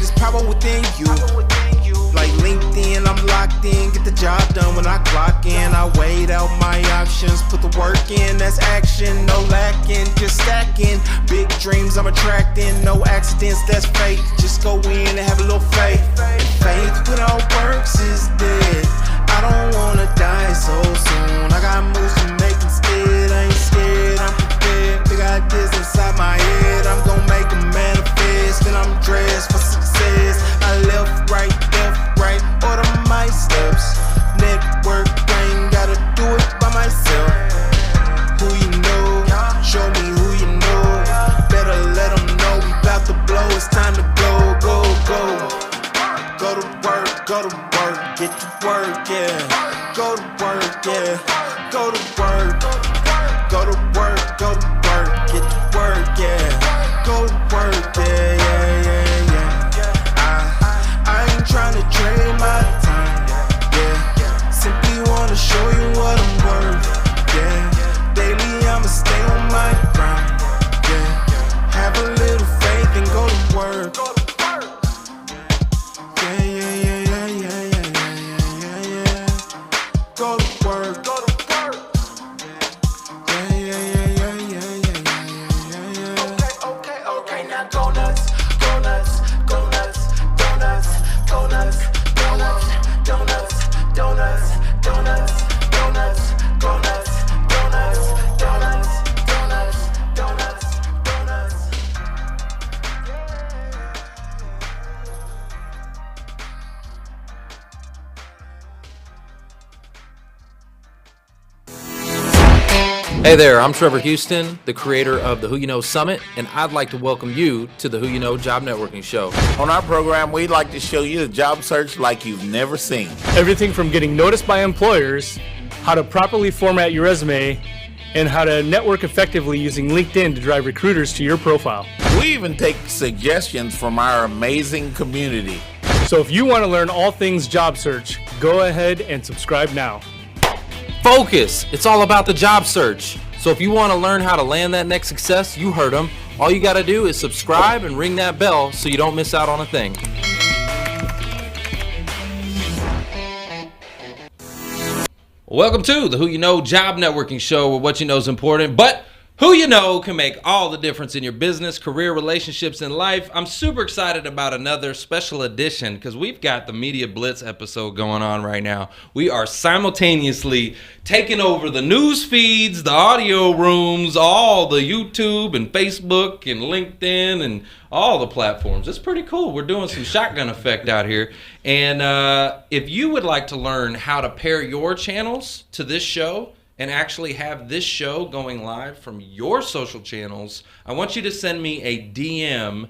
biggest power within you. Like LinkedIn, I'm locked in, get the job done when I clock in. I weighed out my options, put the work in, that's action, no lacking, just stacking. Big dreams I'm attracting, no accidents, that's fate. Just go in and have a little faith. Faith without works is dead. I don't wanna die so soon. I got moves to make instead. I ain't scared, I'm prepared. Big ideas inside my head. I'm gon' make them manifest. And I'm dressed for success. I left, right, order my steps. Network, ain't gotta do it by myself. Who you know, show me who you know. Better let them know we bout to blow. It's time to go. Go to work, get to work, yeah. Go to work, yeah. Go to work, get to work, yeah. Go to work, yeah. I ain't tryna trade my time, yeah. Simply wanna show you what I'm worth, yeah. Daily I'ma stay on my grind, yeah. Have a little faith and go to work. Go to work. Okay, now go nuts. Hey there, I'm Trevor Houston, the creator of the Who You Know Summit, and I'd like to welcome you to the Who You Know Job Networking Show. On our program, we'd like to show you the job search like you've never seen. Everything from getting noticed by employers, how to properly format your resume, and how to network effectively using LinkedIn to drive recruiters to your profile. We even take suggestions from our amazing community. So if you want to learn all things job search, go ahead and subscribe now. Focus! It's all about the job search. So if you want to learn how to land that next success, you heard them. All you got to do is subscribe and ring that bell so you don't miss out on a thing. Welcome to the Who You Know Job Networking Show, where what you know is important, but who you know can make all the difference in your business, career, relationships, and life. I'm super excited about another special edition because we've got the Media Blitz episode going on right now. We are simultaneously taking over the news feeds, the audio rooms, all the YouTube and Facebook and LinkedIn and all the platforms. It's pretty cool. We're doing some shotgun effect out here. And if you would like to learn how to pair your channels to this show, and actually have this show going live from your social channels, I want you to send me a DM.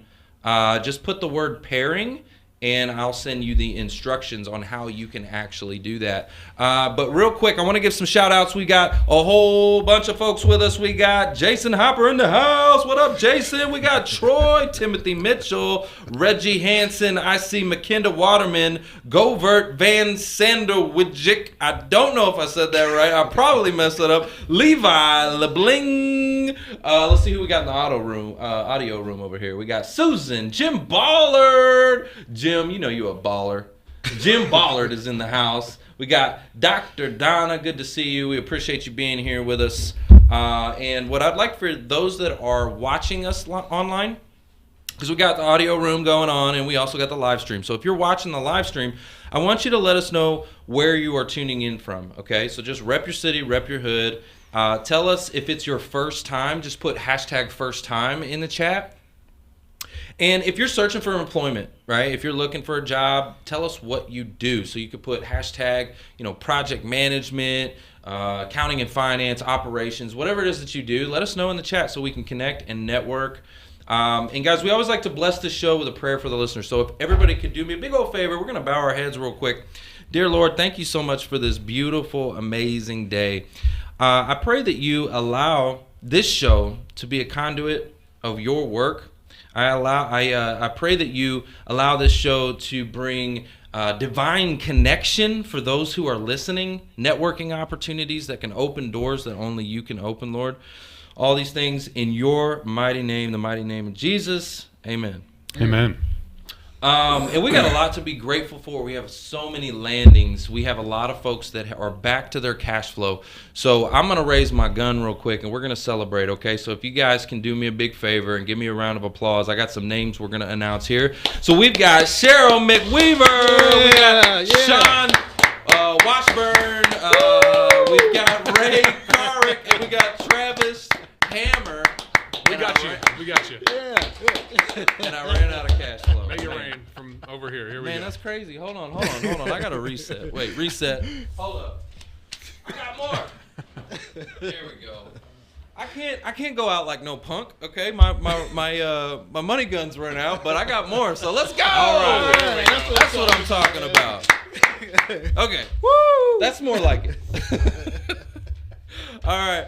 Just put the word pairing, and I'll send you the instructions on how you can actually do that. But real quick, I want to give some shout outs. We got a whole bunch of folks with us. We got Jason Hopper in the house. What up, Jason? We got Troy, Timothy Mitchell, Reggie Hansen, I see McKenda Waterman, Govert Van Sanderwijik. I don't know if I said that right. I probably messed it up. Levi LeBling. Let's see who we got in the audio room over here. We got Susan, Jim Ballard. Jim, you know you a baller. Jim Ballard is in the house. We got Dr. Donna. Good to see you. We appreciate you being here with us. And what I'd like for those that are watching us online, because we got the audio room going on and we also got the live stream. So if you're watching the live stream, I want you to let us know where you are tuning in from, okay? So just rep your city, rep your hood. Tell us if it's your first time. Just put hashtag first time in the chat. And if you're searching for employment, right, if you're looking for a job, tell us what you do. So you could put hashtag, project management, accounting and finance, operations, whatever it is that you do. Let us know in the chat so we can connect and network. And guys, we always like to bless this show with a prayer for the listeners. So if everybody could do me a big old favor, we're going to bow our heads real quick. Dear Lord, thank you so much for this beautiful, amazing day. I pray that you allow this show to be a conduit of your work. I pray that you allow this show to bring divine connection for those who are listening, networking opportunities that can open doors that only you can open, Lord. All these things in your mighty name, the mighty name of Jesus. Amen. Amen. And we got a lot to be grateful for. We have so many landings. We have a lot of folks that are back to their cash flow. So I'm going to raise my gun real quick, and we're going to celebrate, okay? So if you guys can do me a big favor and give me a round of applause. I got some names we're going to announce here. So we've got Cheryl McWeaver. We got Sean Washburn. We've got Ray Carrick, and we got Travis Hammer. We got you. Yeah. And I ran out of cash flow. Make it rain from over here. Here we go. Man, that's crazy. Hold on. I got to reset. Wait, reset. Hold up. I got more. There we go. I can't go out like no punk, okay? My money gun's run out, but I got more, so let's go. All right. That's what I'm talking about. Okay. Woo! That's more like it. All right.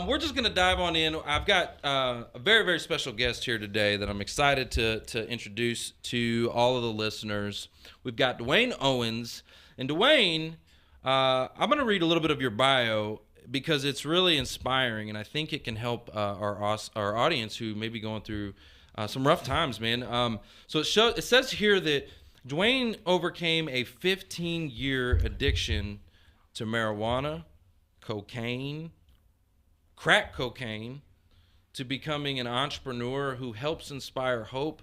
We're just going to dive on in. I've got a very, very special guest here today that I'm excited to introduce to all of the listeners. We've got DeWayne Owens. And DeWayne, I'm going to read a little bit of your bio because it's really inspiring, and I think it can help our audience who may be going through some rough times, man. So it says here that DeWayne overcame a 15-year addiction to marijuana, cocaine, crack cocaine, to becoming an entrepreneur who helps inspire hope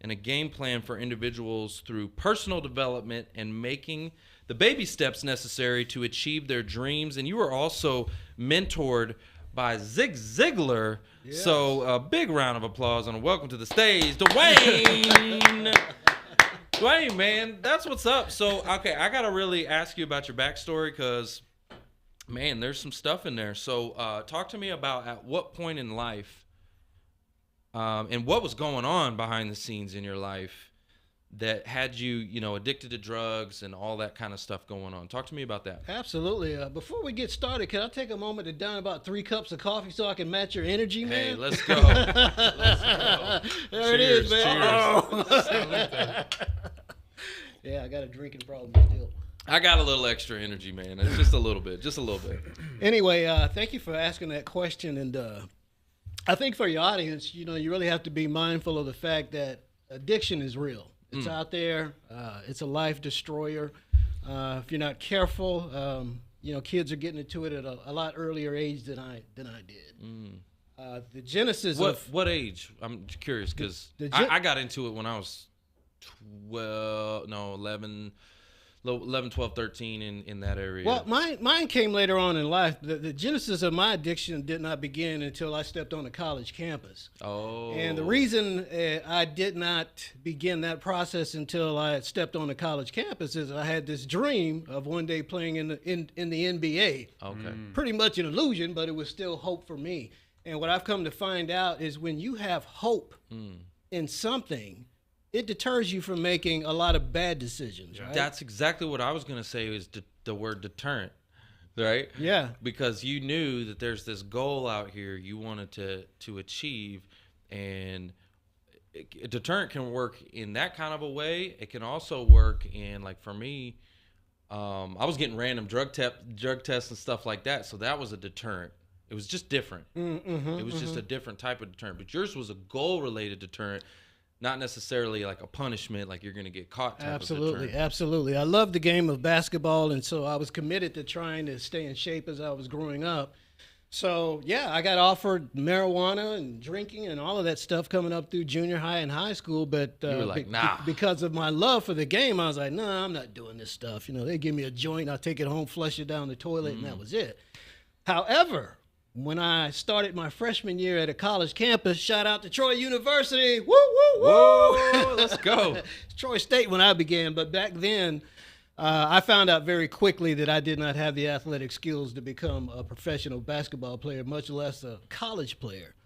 and a game plan for individuals through personal development and making the baby steps necessary to achieve their dreams. And you were also mentored by Zig Ziglar. Yes. So a big round of applause and a welcome to the stage, DeWayne. DeWayne, man, that's what's up. So, okay, I got to really ask you about your backstory because, man, there's some stuff in there. So talk to me about at what point in life and what was going on behind the scenes in your life that had you, addicted to drugs and all that kind of stuff going on. Talk to me about that. Absolutely. Before we get started, can I take a moment to down about 3 cups of coffee so I can match your energy, man? Hey, let's go. Let's go. There it is, man. Cheers. Yeah, I got a drinking problem still. I got a little extra energy, man. It's just a little bit. Anyway, thank you for asking that question. And I think for your audience, you really have to be mindful of the fact that addiction is real. It's out there. It's a life destroyer. If you're not careful, kids are getting into it at a lot earlier age than I did. The genesis of what age? I'm curious because I got into it when I was 11, 12, 13 in that area. Well, mine came later on in life. The genesis of my addiction did not begin until I stepped on a college campus. Oh. And the reason I did not begin that process until I had stepped on a college campus is I had this dream of one day playing in the NBA. Okay. Pretty much an illusion, but it was still hope for me. And what I've come to find out is when you have hope in something, it deters you from making a lot of bad decisions, right? That's exactly what I was going to say is the word deterrent, right? Yeah. Because you knew that there's this goal out here you wanted to achieve, and a deterrent can work in that kind of a way. It can also work in, like for me, I was getting random drug tests and stuff like that, so that was a deterrent. It was just different. It was just a different type of deterrent. But yours was a goal-related deterrent, not necessarily like a punishment, like you're going to get caught type of deterrent. Absolutely. I love the game of basketball, and so I was committed to trying to stay in shape as I was growing up. So, yeah, I got offered marijuana and drinking and all of that stuff coming up through junior high and high school, but you were like, nah. Because of my love for the game, I was like, nah, I'm not doing this stuff. They give me a joint, I'll take it home, flush it down the toilet, and that was it. However, when I started my freshman year at a college campus, shout out to Troy University. Woo, woo, woo. Whoa, let's go. It's Troy State when I began, but back then I found out very quickly that I did not have the athletic skills to become a professional basketball player, much less a college player.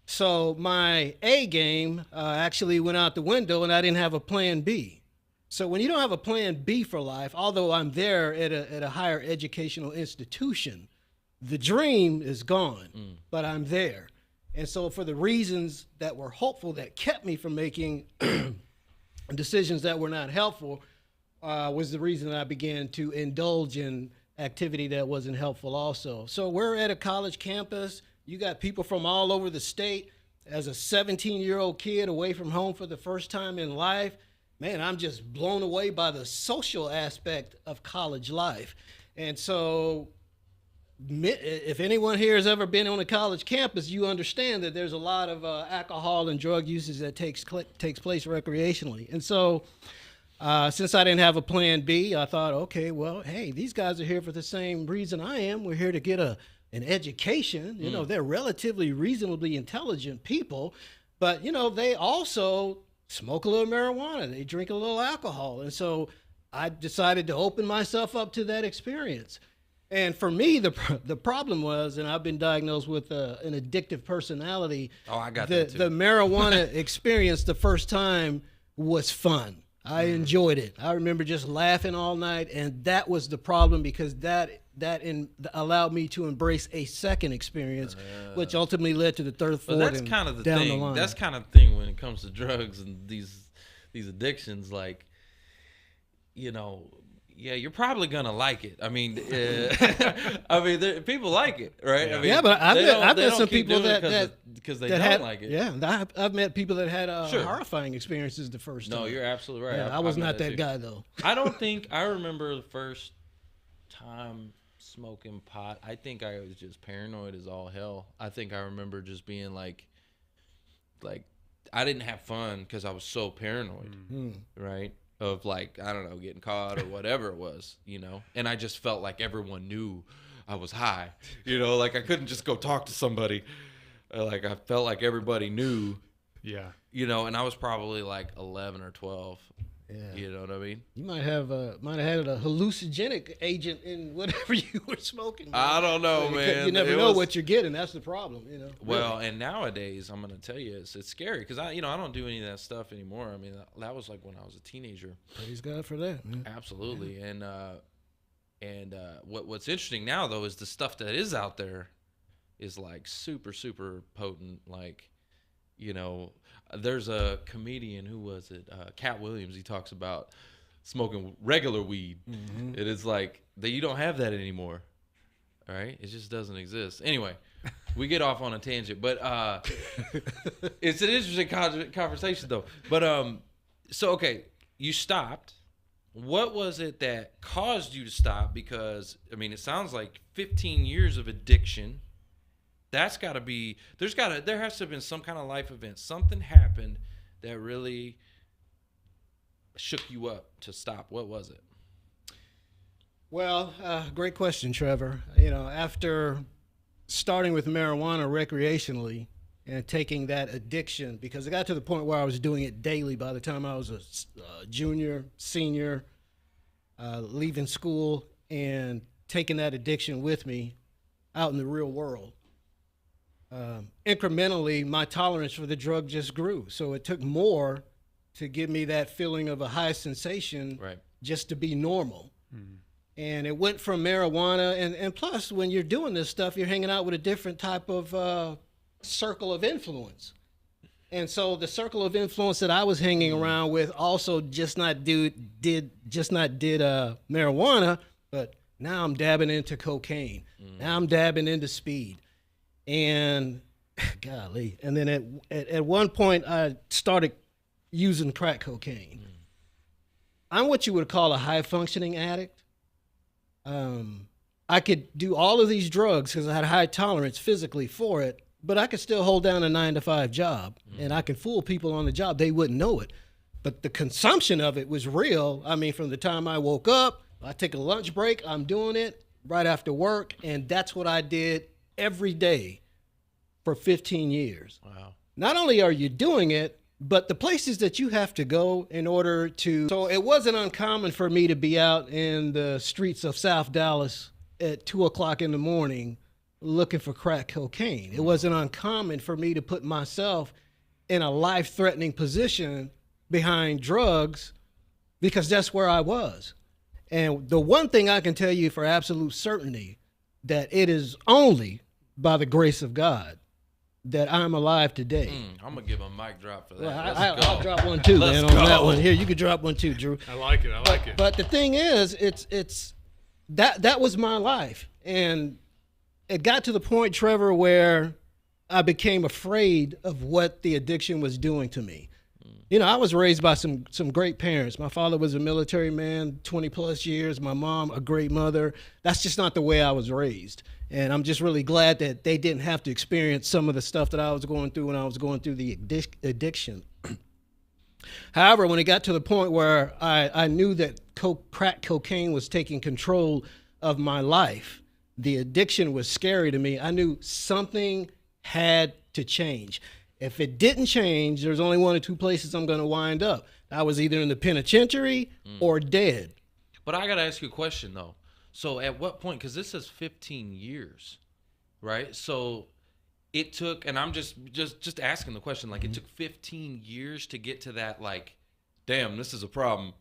So my A game actually went out the window, and I didn't have a plan B. So when you don't have a plan B for life, although I'm there at a higher educational institution, the dream is gone, but I'm there. And so for the reasons that were hopeful that kept me from making decisions that were not helpful was the reason that I began to indulge in activity that wasn't helpful also. So we're at a college campus. You got people from all over the state. as a 17-year-old kid away from home for the first time in life, man, I'm just blown away by the social aspect of college life. And so if anyone here has ever been on a college campus, you understand that there's a lot of alcohol and drug usage that takes place recreationally. And so since I didn't have a plan B, I thought, okay, well, hey, these guys are here for the same reason I am. We're here to get an education. You know, they're relatively reasonably intelligent people, but, you know, they also smoke a little marijuana. They drink a little alcohol. And so I decided to open myself up to that experience. And for me, the problem was, and I've been diagnosed with an addictive personality. Oh, I got that too. The marijuana experience the first time was fun. I enjoyed it. I remember just laughing all night, and that was the problem, because that allowed me to embrace a second experience, which ultimately led to the third, fourth, that's and kind of the down thing. the line. That's kind of the thing when it comes to drugs and these addictions. Like, you know, yeah, you're probably gonna like it. I mean, people like it, right? I mean, yeah, but I've met some keep people doing it that because they that don't had, like it. Yeah, I've met people that had Sure. horrifying experiences the first time. No, you're absolutely right. Yeah, I was I've met not that too. guy though. I don't think I remember the first time smoking pot. I think I was just paranoid as all hell. I think I remember just being like I didn't have fun because I was so paranoid, right? Of like, I don't know, getting caught or whatever it was, you know? And I just felt like everyone knew I was high, you know? Like I couldn't just go talk to somebody. Like I felt like everybody knew, Yeah. you know? And I was probably like 11 or 12. Yeah. You know what I mean? You might have had a hallucinogenic agent in whatever you were smoking. Man. I don't know, man. You never It know was- what you're getting. That's the problem, you know. Well, and nowadays, I'm gonna tell you, it's scary because I don't do any of that stuff anymore. I mean, that was like when I was a teenager. Praise God for that. Man. Absolutely, and what's interesting now though is the stuff that is out there is like super potent. Like, you know, there's a comedian, who was it? Cat Williams. He talks about smoking regular weed. It is like that you don't have that anymore. All right, it just doesn't exist. Anyway, we get off on a tangent, but it's an interesting conversation though. But so okay, you stopped. What was it that caused you to stop? Because I mean, it sounds like 15 years of addiction. That's got to be. There has to have been some kind of life event. Something happened that really shook you up to stop. What was it? Well, great question, Trevor. You know, after starting with marijuana recreationally and taking that addiction, because it got to the point where I was doing it daily by the time I was a junior, senior, leaving school, and taking that addiction with me out in the real world. Incrementally, my tolerance for the drug just grew. So it took more to give me that feeling of a high sensation, Right. just to be normal. And it went from marijuana, and plus, when you're doing this stuff, you're hanging out with a different type of circle of influence. And so the circle of influence that I was hanging around with also just not did marijuana, but now I'm dabbing into cocaine. Now I'm dabbing into speed. And golly, and then at one point I started using crack cocaine. I'm what you would call a high functioning addict. I could do all of these drugs because I had a high tolerance physically for it, but I could still hold down a 9-to-5 job, and I can fool people on the job. They wouldn't know it, but the consumption of it was real. I mean, from the time I woke up, I take a lunch break, I'm doing it right after work, and that's what I did every day for 15 years. Wow. Not only are you doing it, but the places that you have to go in order to. So it wasn't uncommon for me to be out in the streets of South Dallas at 2 o'clock in the morning looking for crack cocaine. It wasn't uncommon for me to put myself in a life-threatening position behind drugs because that's where I was. And the one thing I can tell you for absolute certainty, that it is only by the grace of God that I'm alive today. I'm gonna give a mic drop for that. Well, Let's go. I'll drop one too, Let's man, on that go. one. Here, you can drop one too, Drew. I like it. But the thing is, it's that was my life, and it got to the point, Trevor, where I became afraid of what the addiction was doing to me. You know, I was raised by some great parents. My father was a military man, 20 plus years. My mom, a great mother. That's just not the way I was raised. And I'm just really glad that they didn't have to experience some of the stuff that I was going through when I was going through the addiction. However, when it got to the point where I knew that crack cocaine was taking control of my life, the addiction was scary to me. I knew something had to change. If it didn't change, there's only one or two places I'm going to wind up. I was either in the penitentiary or dead. But I got to ask you a question, though. So at what point, because this is 15 years, right? So it took, and I'm just asking the question, like it took 15 years to get to that, like, damn, this is a problem.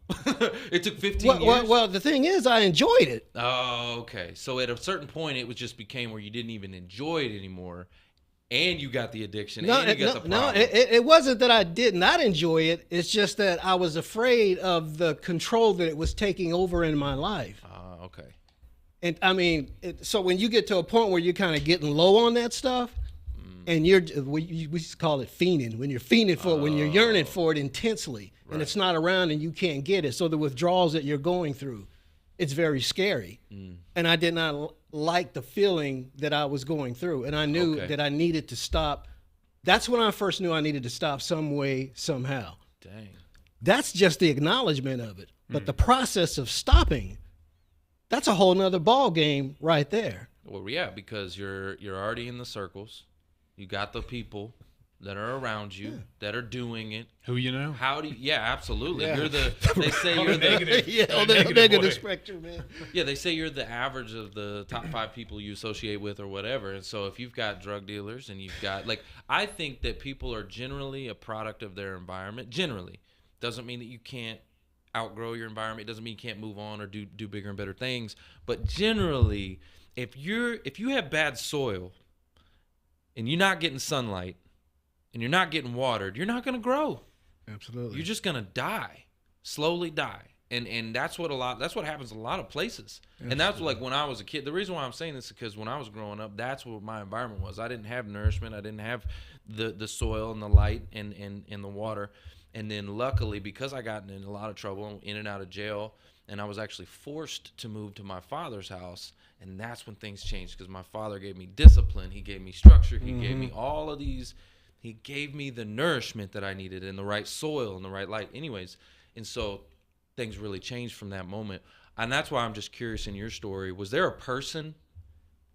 It took 15 years? Well, the thing is, I enjoyed it. Oh, okay. So at a certain point, it was just became where you didn't even enjoy it anymore. And you got the addiction, and you got the problem. It wasn't that I did not enjoy it. It's just that I was afraid of the control that it was taking over in my life. Okay. And I mean, so when you get to a point where you're kind of getting low on that stuff, and we used to call it fiending, when you're fiending for it, when you're yearning for it intensely, and it's not around and you can't get it. So the withdrawals that you're going through, it's very scary. And I did not like the feeling that I was going through. And I knew that I needed to stop. That's when I first knew I needed to stop some way, somehow. Dang. That's just the acknowledgement of it. But the process of stopping, that's a whole nother ball game right there. Well, yeah, because you're already in the circles. You got the people that are around you that are doing it. Who you know? How do you, yeah, absolutely. You're the, they say you're the negative. On the negative spectrum, man. Yeah, they say you're the average of the top 5 people you associate with or whatever. And so if you've got drug dealers and you've got, like, I think that people are generally a product of their environment. Generally. Doesn't mean that you can't outgrow your environment. It doesn't mean you can't move on or do bigger and better things. But generally, if you have bad soil and you're not getting sunlight and you're not getting watered, you're not going to grow. Absolutely. You're just going to die, slowly die. And that's what happens in a lot of places. Absolutely. And that's like when I was a kid. The reason why I'm saying this is because when I was growing up, that's what my environment was. I didn't have nourishment. I didn't have the soil and the light and the water. And then luckily, because I got in a lot of trouble, in and out of jail, and I was actually forced to move to my father's house, and that's when things changed because my father gave me discipline. He gave me structure. He gave me all of these. He gave me the nourishment that I needed and the right soil and the right light. Anyways, and so things really changed from that moment. And that's why I'm just curious in your story. Was there a person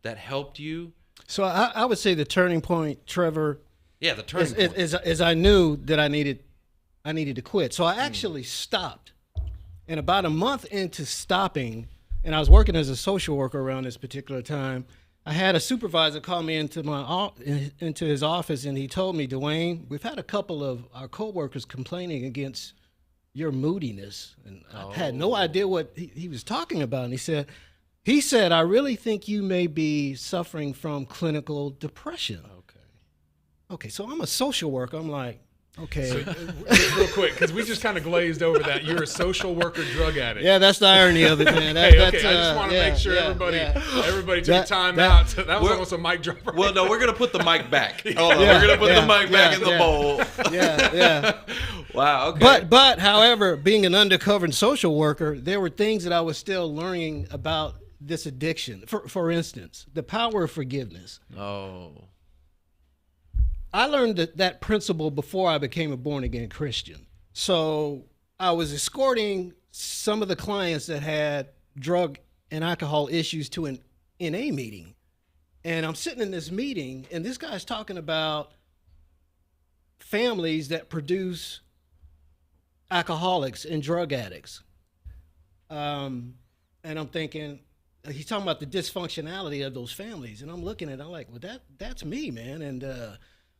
that helped you? So I would say the turning point, Trevor. Yeah, the turning point. Is I knew that I needed to quit. So I actually stopped. And about a month into stopping, and I was working as a social worker around this particular time, I had a supervisor call me into his office, and he told me, DeWayne, we've had a couple of our coworkers complaining against your moodiness. And I had no idea what he was talking about. And he said, I really think you may be suffering from clinical depression. Okay, so I'm a social worker. I'm like, okay. So, real quick, because we just kind of glazed over that. You're a social worker drug addict. Yeah, that's the irony of it, man. Okay, I just want to make sure everybody took time out. That was almost a mic drop. Right? Well, no, we're going to put the mic back. Hold on. We're going to put the mic back in the bowl. Yeah. Wow, okay. But, however, being an undercover social worker, there were things that I was still learning about this addiction. For instance, the power of forgiveness. I learned that principle before I became a born-again Christian. So I was escorting some of the clients that had drug and alcohol issues to an NA meeting. And I'm sitting in this meeting, and this guy's talking about families that produce alcoholics and drug addicts. And I'm thinking, he's talking about the dysfunctionality of those families. And I'm looking at it, I'm like, well, that's me, man. And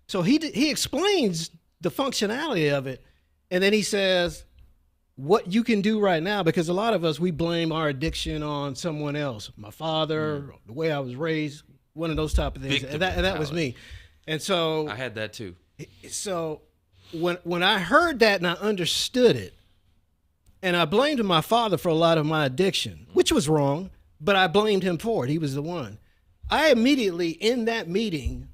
so he explains the functionality of it, and then he says what you can do right now, because a lot of us, we blame our addiction on someone else, my father, the way I was raised, one of those type of things, and that was me. And so I had that too. So when I heard that and I understood it, and I blamed my father for a lot of my addiction, which was wrong, but I blamed him for it. He was the one. I immediately in that meeting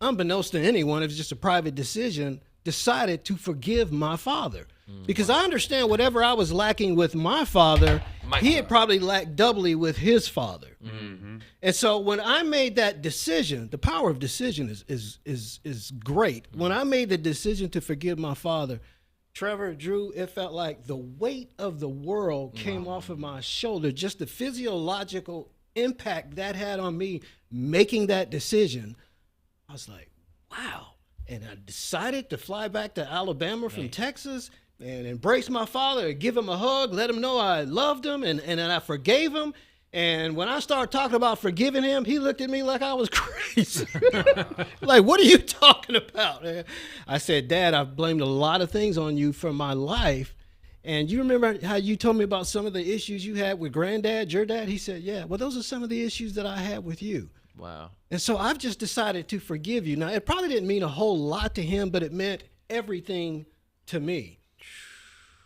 unbeknownst to anyone, it was just a private decision, decided to forgive my father. Because I understand whatever I was lacking with my father, he had probably lacked doubly with his father. And so when I made that decision, the power of decision is great. When I made the decision to forgive my father, Trevor, Drew, it felt like the weight of the world came off of my shoulder. Just the physiological impact that had on me making that decision. I was like, wow. And I decided to fly back to Alabama from Texas and embrace my father and give him a hug, let him know I loved him and I forgave him. And when I started talking about forgiving him, he looked at me like I was crazy. Like, what are you talking about, man? I said, Dad, I've blamed a lot of things on you for my life. And you remember how you told me about some of the issues you had with Granddad, your dad? He said, yeah, well, those are some of the issues that I had with you. Wow. And so I've just decided to forgive you. Now, it probably didn't mean a whole lot to him, but it meant everything to me.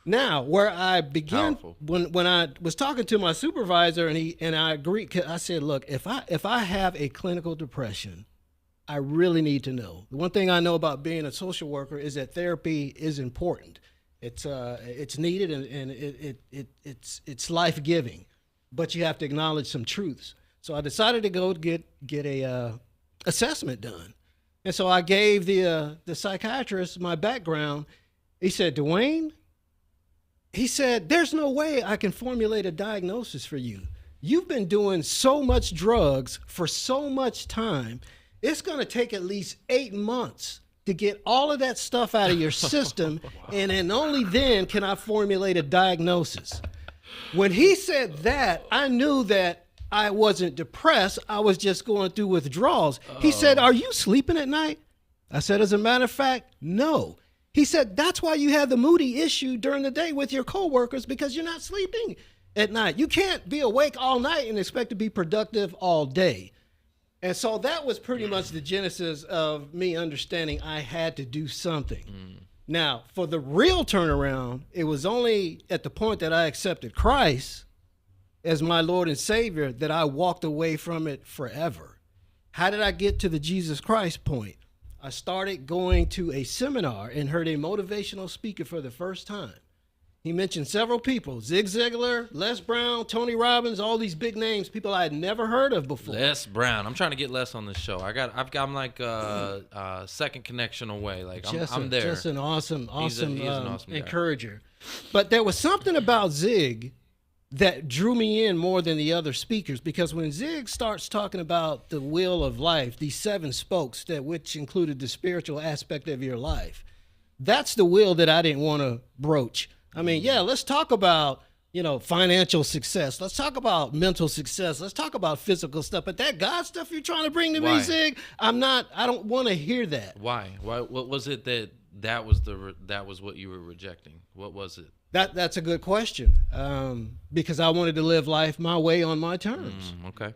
Now, where I began, when I was talking to my supervisor and I agreed, I said, look, if I have a clinical depression, I really need to know. The one thing I know about being a social worker is that therapy is important. It's needed and it's life-giving, but you have to acknowledge some truths. So I decided to go get a assessment done. And so I gave the psychiatrist my background. He said, DeWayne, he said, there's no way I can formulate a diagnosis for you. You've been doing so much drugs for so much time. It's going to take at least 8 months to get all of that stuff out of your system. And then only then can I formulate a diagnosis. When he said that, I knew that I wasn't depressed. I was just going through withdrawals. He said, are you sleeping at night? I said, as a matter of fact, no. He said, that's why you have the moody issue during the day with your coworkers, because you're not sleeping at night. You can't be awake all night and expect to be productive all day. And so that was pretty much the genesis of me understanding I had to do something. Now, for the real turnaround, it was only at the point that I accepted Christ as my Lord and Savior that I walked away from it forever. How did I get to the Jesus Christ point? I started going to a seminar and heard a motivational speaker for the first time. He mentioned several people, Zig Ziglar, Les Brown, Tony Robbins, all these big names, people I had never heard of before. Les Brown. I'm trying to get Les on this show. I'm like second connection away. Like I'm there. Just an awesome he's an awesome encourager. But there was something about Zig that drew me in more than the other speakers, because when Zig starts talking about the wheel of life, these 7 spokes which included the spiritual aspect of your life, that's the wheel that I didn't want to broach. I mean, yeah, let's talk about, financial success. Let's talk about mental success. Let's talk about physical stuff. But that God stuff you're trying to bring to me, Zig, I don't want to hear that. Why? What was it that was what you were rejecting? What was it? That's a good question. Because I wanted to live life my way on my terms. Okay.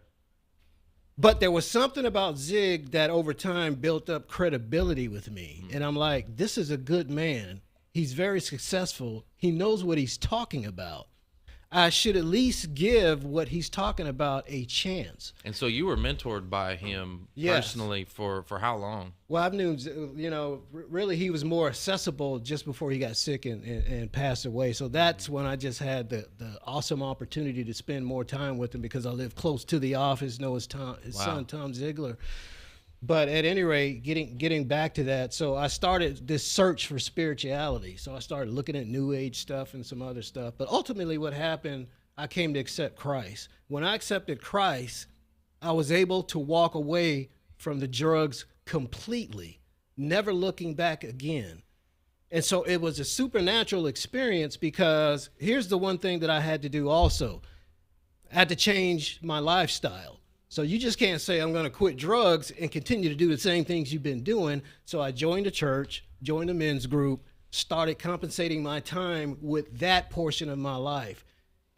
But there was something about Zig that over time built up credibility with me. And I'm like, this is a good man. He's very successful. He knows what he's talking about. I should at least give what he's talking about a chance. And so you were mentored by him personally for how long? Well, I've known, really he was more accessible just before he got sick and passed away. So that's when I just had the awesome opportunity to spend more time with him, because I live close to the office, know his son, Tom Ziglar. But at any rate, getting back to that, so I started this search for spirituality. So I started looking at New Age stuff and some other stuff. But ultimately what happened, I came to accept Christ. When I accepted Christ, I was able to walk away from the drugs completely, never looking back again. And so it was a supernatural experience, because here's the one thing that I had to do also. I had to change my lifestyle. So you just can't say, I'm going to quit drugs and continue to do the same things you've been doing. So I joined a church, joined a men's group, started compensating my time with that portion of my life,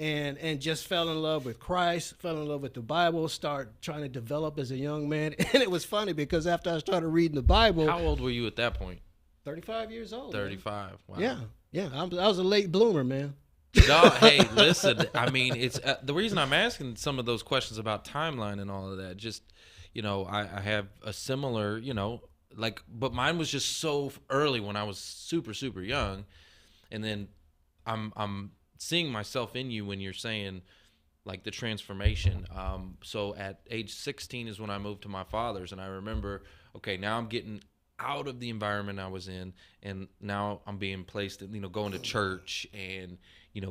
and just fell in love with Christ, fell in love with the Bible, started trying to develop as a young man. And it was funny, because after I started reading the Bible. How old were you at that point? 35 years old. 35. Wow. Yeah. I was a late bloomer, man. No, hey, listen, I mean, it's the reason I'm asking some of those questions about timeline and all of that, just, I have a similar, but mine was just so early when I was super, super young. And then I'm seeing myself in you when you're saying like the transformation. So at age 16 is when I moved to my father's, and I remember, okay, now I'm getting out of the environment I was in, and now I'm being placed, going to church and,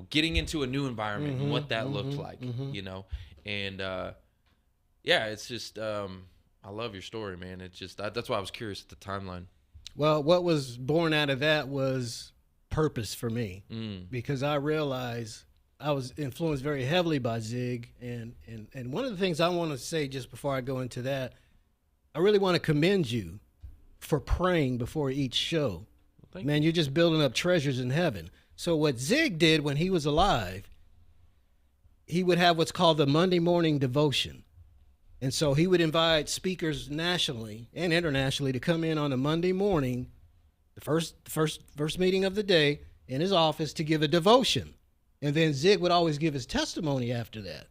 getting into a new environment and what that looked like, and yeah, it's just, I love your story, man. It's just, that's why I was curious at the timeline. Well, what was born out of that was purpose for me, because I realized I was influenced very heavily by Zig, and one of the things I want to say just before I go into that, I really want to commend you for praying before each show. Man, you're just building up treasures in heaven. So what Zig did when he was alive, he would have what's called the Monday morning devotion. And so he would invite speakers nationally and internationally to come in on a Monday morning, the first meeting of the day, in his office to give a devotion. And then Zig would always give his testimony after that.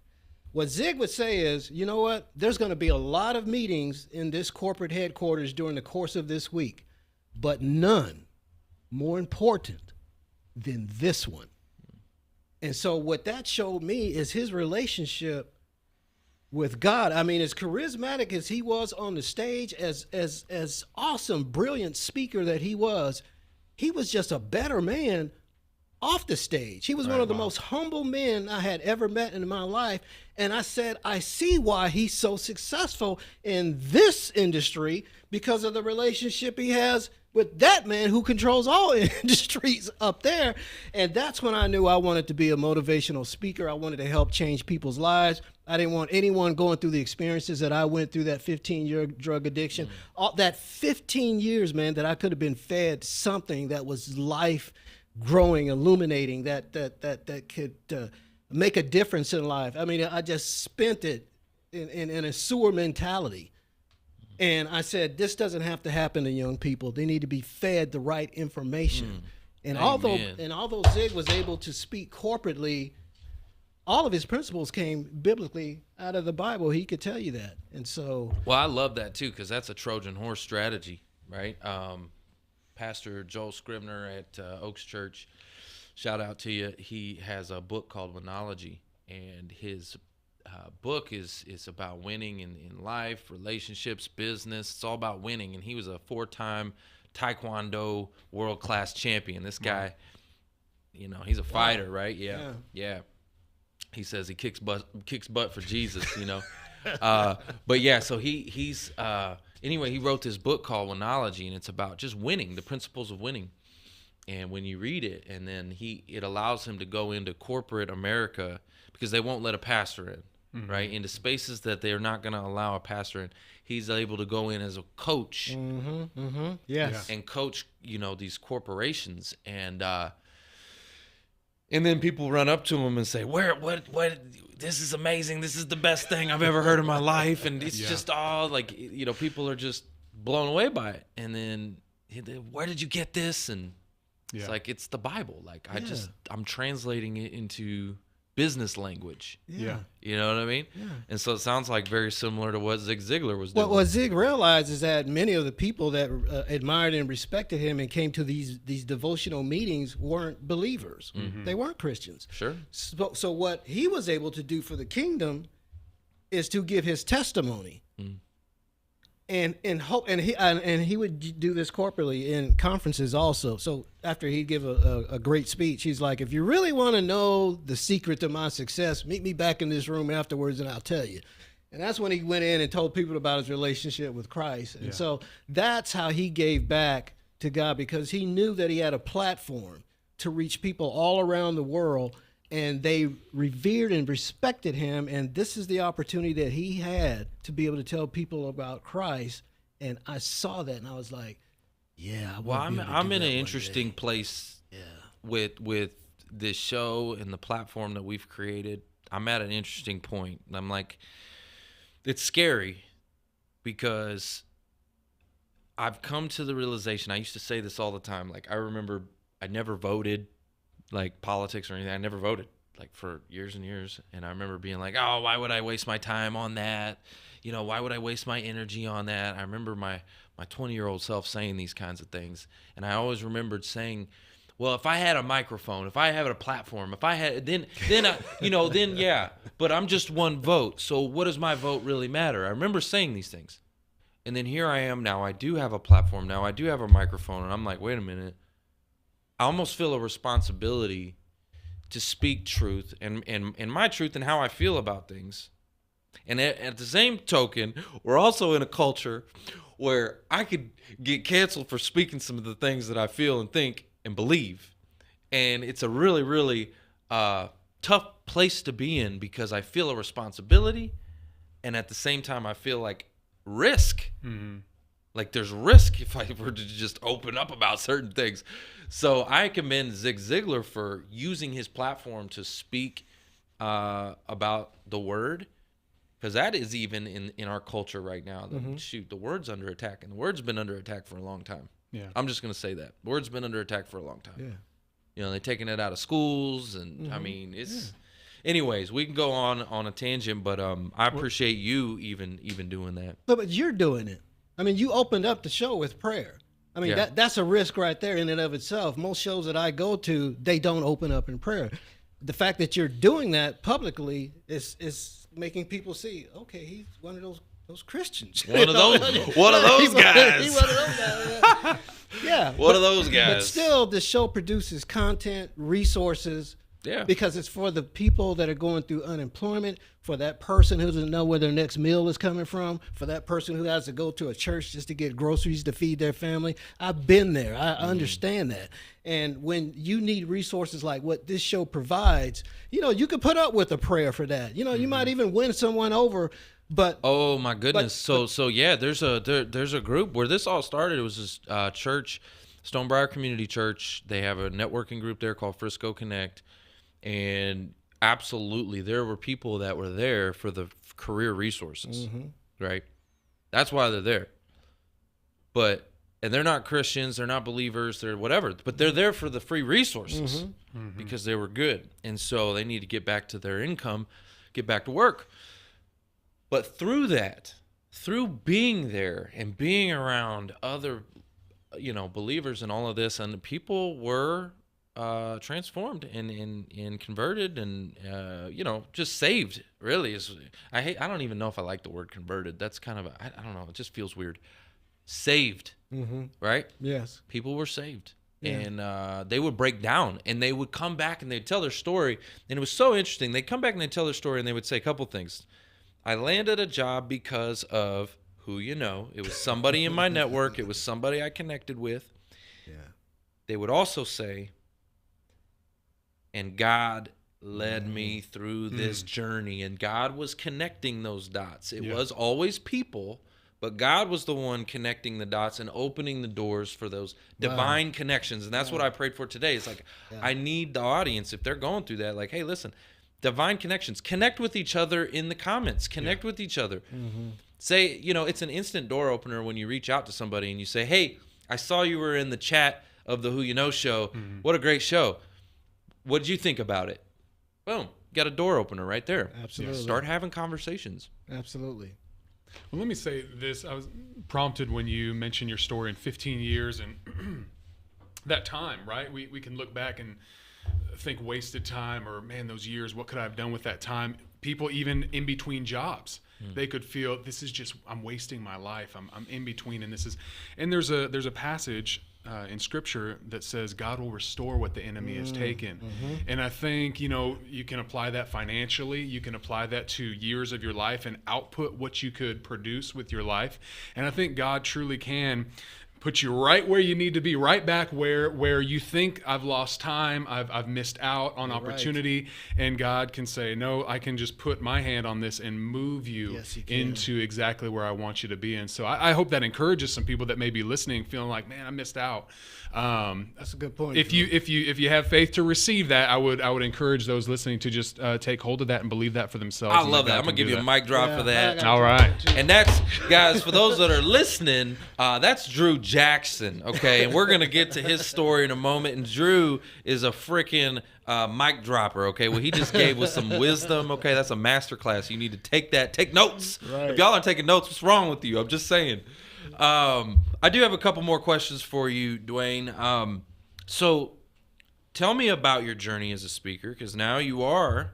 What Zig would say is, you know what? There's going to be a lot of meetings in this corporate headquarters during the course of this week, but none more important than this one. And so what that showed me is his relationship with God. I mean, as charismatic as he was on the stage, as awesome, brilliant speaker that he was just a better man off the stage. He was one of the most humble men I had ever met in my life. And I said, I see why he's so successful in this industry, because of the relationship he has with that man who controls all industries up there. And that's when I knew I wanted to be a motivational speaker. I wanted to help change people's lives. I didn't want anyone going through the experiences that I went through, that 15-year drug addiction. All that 15 years, man, that I could have been fed something that was life growing, illuminating, that could make a difference in life. I mean, I just spent it in a sewer mentality. And I said, this doesn't have to happen to young people. They need to be fed the right information. And although Zig was able to speak corporately, all of his principles came biblically out of the Bible. He could tell you that. And so, well, I love that too, because that's a Trojan horse strategy, right? Pastor Joel Scribner at Oaks Church, shout out to you. He has a book called Winology, and his book is about winning in life, relationships, business. It's all about winning. And he was a 4-time Taekwondo world-class champion. This guy, he's a fighter, right? Yeah. He says he kicks butt for Jesus, But yeah, so he's anyway, he wrote this book called Winology, and it's about just winning, the principles of winning. And when you read it, and then it allows him to go into corporate America, because they won't let a pastor in, right? Into spaces that they're not going to allow a pastor in. He's able to go in as a coach, yes, and coach, these corporations, and then people run up to him and say, what, this is amazing. This is the best thing I've ever heard in my life. And it's just all like, people are just blown away by it. And then, where did you get this? And it's like, it's the Bible. Like, I'm translating it into business language. Yeah. You know what I mean? Yeah. And so it sounds like very similar to what Zig Ziglar was doing. Well, what Zig realized is that many of the people that admired and respected him and came to these devotional meetings weren't believers. They weren't Christians. Sure. So what he was able to do for the kingdom is to give his testimony. And he would do this corporately in conferences also. So after he'd give a great speech, he's like, if you really want to know the secret to my success, meet me back in this room afterwards and I'll tell you. And that's when he went in and told people about his relationship with Christ. And so that's how he gave back to God, because he knew that he had a platform to reach people all around the world, and they revered and respected him. And this is the opportunity that he had to be able to tell people about Christ. And I saw that, and I was like, yeah. I'm in an interesting place with this show and the platform that we've created. I'm at an interesting point. I'm like, it's scary, because I've come to the realization, I used to say this all the time. Like, I remember I never voted, like politics or anything. I never voted. like for years and years. And I remember being like, oh, why would I waste my time on that? You know, why would I waste my energy on that? I remember my 20-year-old self saying these kinds of things. And I always remembered saying, well, if I had a microphone, if I had a platform, if I had, then yeah, but I'm just one vote. So what does my vote really matter? I remember saying these things. And then here I am now. I do have a platform now. I do have a microphone. And I'm like, wait a minute. I almost feel a responsibility to speak truth and my truth and how I feel about things. And at the same token, we're also in a culture where I could get canceled for speaking some of the things that I feel and think and believe. And it's a really, really tough place to be in because I feel a responsibility. And at the same time, I feel like risk. Mm-hmm. Like there's risk if I were to just open up about certain things. So I commend Zig Ziglar for using his platform to speak about the word, because that is even in our culture right now. Shoot, the word's under attack, and the word's been under attack for a long time. Yeah, I'm just going to say that. The word's been under attack for a long time. Yeah. You know, they're taking it out of schools, and I mean, it's... Yeah. Anyways, we can go on a tangent, but I appreciate you even doing that. But you're doing it. I mean, you opened up the show with prayer. I mean, that's a risk right there in and of itself. Most shows that I go to, they don't open up in prayer. The fact that you're doing that publicly is making people see, okay, he's one of those Christians. One of those guys. He's one of those guys. Yeah. One of those guys. But still, the show produces content, resources. Yeah. Because it's for the people that are going through unemployment, for that person who doesn't know where their next meal is coming from, for that person who has to go to a church just to get groceries to feed their family. I've been there. I understand that. And when you need resources like what this show provides, you could put up with a prayer for that. You might even win someone over. But oh my goodness. So yeah, there's a group where this all started. It was this church, Stonebriar Community Church. They have a networking group there called Frisco Connect. And absolutely, there were people that were there for the career resources, right? That's why they're there. And they're not Christians, they're not believers, they're whatever, but they're there for the free resources because they were good. And so they need to get back to their income, get back to work. But through that, through being there and being around other, believers and all of this, and people were transformed and converted and just saved. Really is I don't even know if I like the word converted. That's kind of I don't know, it just feels weird. Saved. Right? Yes. People were saved. Yeah. And they would break down and they would come back and they'd tell their story, and it was so interesting. They'd come back and they'd tell their story and they would say a couple things. I landed a job because of who it was somebody in my network, it was somebody I connected with. Yeah. They would also say, and God led me through this journey, and God was connecting those dots. It was always people, but God was the one connecting the dots and opening the doors for those divine connections. And that's what I prayed for today. It's like, I need the audience, if they're going through that, like, hey, listen, divine connections. Connect with each other in the comments. Connect with each other. Say, it's an instant door opener when you reach out to somebody and you say, hey, I saw you were in the chat of the Who You Know show. What a great show. What did you think about it? Boom. Got a door opener right there. Absolutely. Start having conversations. Absolutely. Well, let me say this. I was prompted when you mentioned your story in 15 years and that time, right? We can look back and think wasted time, or, man, those years, what could I have done with that time? People even in between jobs, they could feel I'm wasting my life. I'm in between, and there's a passage in Scripture that says God will restore what the enemy has taken. And I think, you can apply that financially. You can apply that to years of your life and output what you could produce with your life. And I think God truly can put you right where you need to be, right back where you think I've lost time, I've missed out on opportunity, and God can say, no, I can just put my hand on this and move you into exactly where I want you to be. And so I hope that encourages some people that may be listening, feeling like, man, I missed out. That's a good point. If you have faith to receive that, I would encourage those listening to just take hold of that and believe that for themselves. I love that. I'm gonna give you a mic drop for that. All right. And that's, guys, for those that are listening, that's Drew Jackson, okay? And we're going to get to his story in a moment. And Drew is a freaking mic dropper, okay? What he just gave was some wisdom, okay? That's a masterclass. You need to take that. Take notes. Right. If y'all aren't taking notes, what's wrong with you? I'm just saying. I do have a couple more questions for you, DeWayne. So tell me about your journey as a speaker, because now you are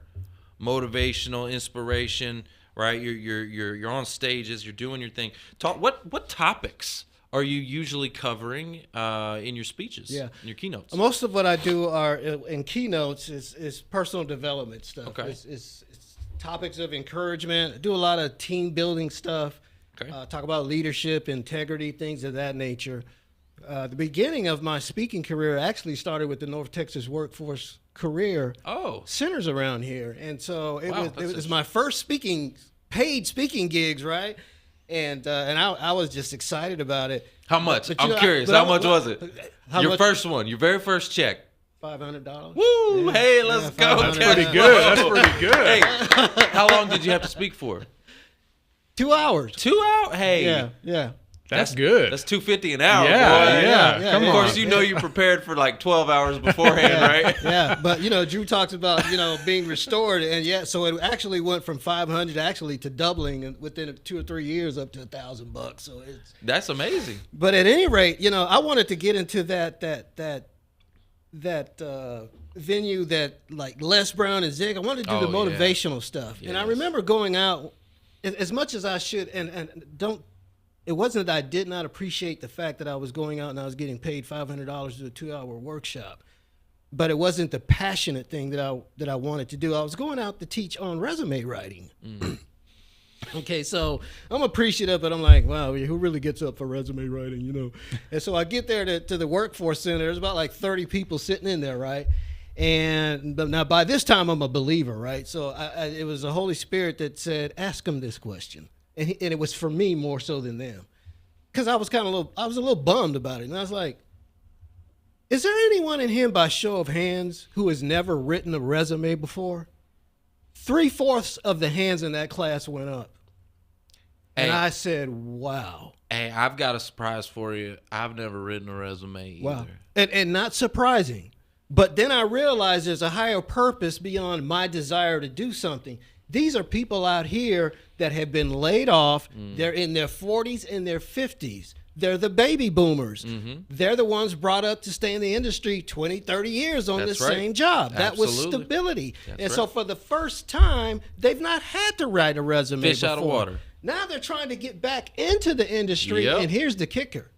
motivational, inspiration, right? You're on stages, you're doing your thing. What topics are you usually covering in your speeches? Yeah. In your keynotes? Most of what I do are in keynotes is personal development stuff. Okay. It's topics of encouragement. I do a lot of team building stuff. Okay. Talk about leadership, integrity, things of that nature. The beginning of my speaking career actually started with the North Texas Workforce Career Centers around here, and so it was my first paid speaking gigs, right? And I was just excited about it. How much? But I'm curious. How much was it? Your very first check. $500. Woo! Yeah. Hey, let's go. $500. That's pretty good. That's pretty good. Hey, how long did you have to speak for? 2 hours. 2 hours? Hey. Yeah. That's good. That's $250 an hour. Yeah, boy. yeah. Come Of on. course, you know you prepared for like 12 hours beforehand, right? Yeah, but Drew talks about being restored, and so it actually went from 500 actually to doubling within 2 or 3 years up to $1,000. So That's amazing. But at any rate, I wanted to get into that venue that like Les Brown and Zig. I wanted to do the motivational stuff, and I remember going out as much as I should, and don't. It wasn't that I did not appreciate the fact that I was going out and I was getting paid $500 to do a 2-hour workshop, but it wasn't the passionate thing that I wanted to do. I was going out to teach on resume writing. Okay, so I'm appreciative, but I'm like, wow, who really gets up for resume writing, And so I get there to the workforce center. There's about like 30 people sitting in there, right? But now by this time I'm a believer, right? So it was the Holy Spirit that said, ask him this question. And it was for me more so than them, because I was a little bummed about it. And I was like, is there anyone in here by show of hands who has never written a resume before? 3/4 of the hands in that class went up. And I said, wow. Hey, I've got a surprise for you. I've never written a resume either. Wow. And not surprising. But then I realized there's a higher purpose beyond my desire to do something. These are people out here that have been laid off. They're in their 40s and their 50s. They're the baby boomers. They're the ones brought up to stay in the industry 20, 30 years on the same job. That was stability. So for the first time, they've not had to write a resume Fish before. out of water. Now they're trying to get back into the industry, and here's the kicker.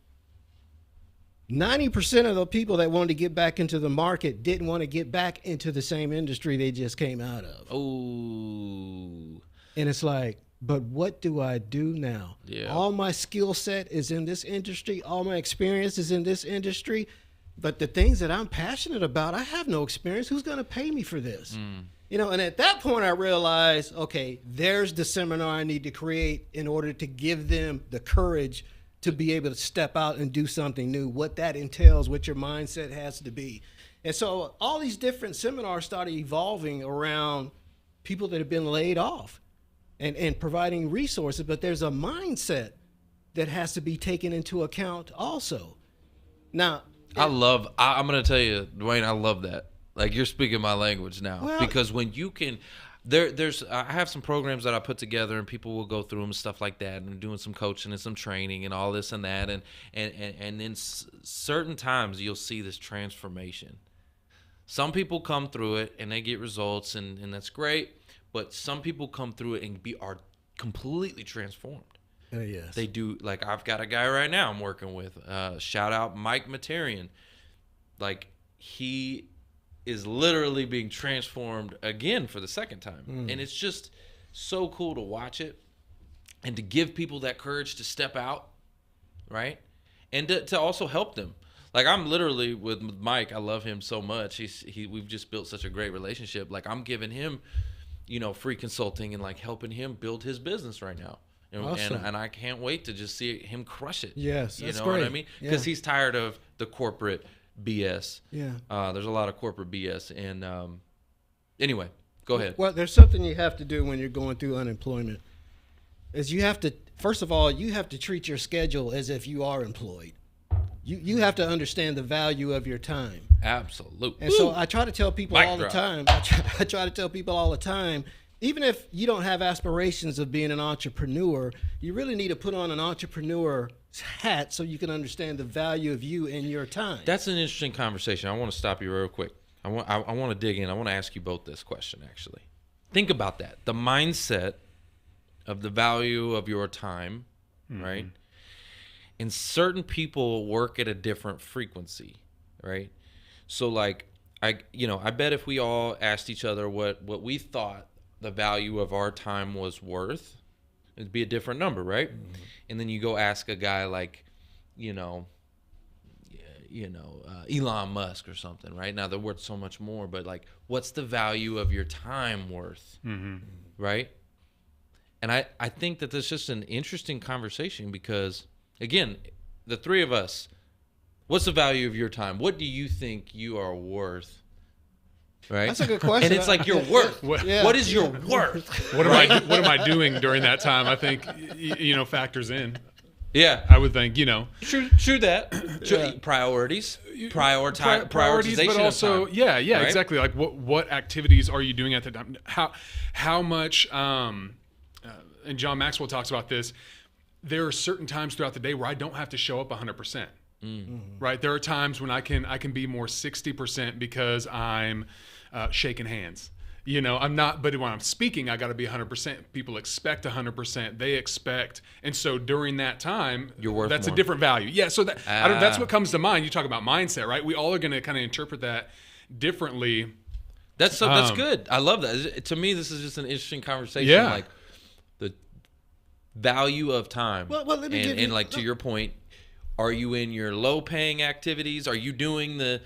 90% of the people that wanted to get back into the market didn't want to get back into the same industry they just came out of. Oh. And it's like, but what do I do now? Yeah. All my skill set is in this industry. All my experience is in this industry. But the things that I'm passionate about, I have no experience. Who's going to pay me for this? And at that point I realized, okay, there's the seminar I need to create in order to give them the courage to be able to step out and do something new, what that entails, what your mindset has to be. And so all these different seminars started evolving around people that have been laid off and providing resources, but there's a mindset that has to be taken into account also. Now, I'm going to tell you, DeWayne, I love that. Like, you're speaking my language now. Because when you can... I have some programs that I put together, and people will go through them and stuff like that, and doing some coaching and some training and all this and that, and then certain times you'll see this transformation. Some people come through it and they get results, and that's great, but some people come through it and are completely transformed. Yes. They do. Like, I've got a guy right now I'm working with. Shout out Mike Materian. Like, he is literally being transformed again for the second time. And it's just so cool to watch it and to give people that courage to step out, right? And to also help them. Like, I'm literally with Mike, I love him so much. We've just built such a great relationship. Like, I'm giving him, free consulting and like helping him build his business right now. Awesome. And I can't wait to just see him crush it. Yes, you that's know great. what I mean? Because he's tired of the corporate BS. Yeah. There's a lot of corporate BS. And anyway, go ahead. Well, there's something you have to do when you're going through unemployment. Is you have to, first of all, you have to treat your schedule as if you are employed. You have to understand the value of your time. Absolutely. And so I try to tell people Mic all drop. the time. I try to tell people all the time, even if you don't have aspirations of being an entrepreneur, you really need to put on an entrepreneur's hat so you can understand the value of you and your time. That's an interesting conversation. I want to stop you real quick. I want to dig in. I want to ask you both this question, actually. Think about that. The mindset of the value of your time, right? And certain people work at a different frequency, right? So like, I bet if we all asked each other what we thought the value of our time was worth, it'd be a different number, right? And then you go ask a guy like, Elon Musk or something, right? Now they're worth so much more, but like, what's the value of your time worth, right? And I think that that's just an interesting conversation because, again, the three of us, what's the value of your time? What do you think you are worth? Right? That's a good question. And it's like your worth. What is your worth? What am I doing during that time? I think factors in. Yeah, I would think True that. Priorities, prioritization, but also of time, yeah, right? exactly. Like what activities are you doing at the time? How much? And John Maxwell talks about this. There are certain times throughout the day where I don't have to show up 100%. Right? There are times when I can be more 60% because I'm shaking hands. I'm not, but when I'm speaking, I got to be 100%. People expect 100%. They expect, and so during that time, You're worth that's more. a different value. Yeah, so that's what comes to mind. You talk about mindset, right? We all are going to kind of interpret that differently. That's good. I love that. To me, this is just an interesting conversation. Yeah. Like the value of time. Well, let me give you- and like to your point, are you in your low-paying activities? Are you doing the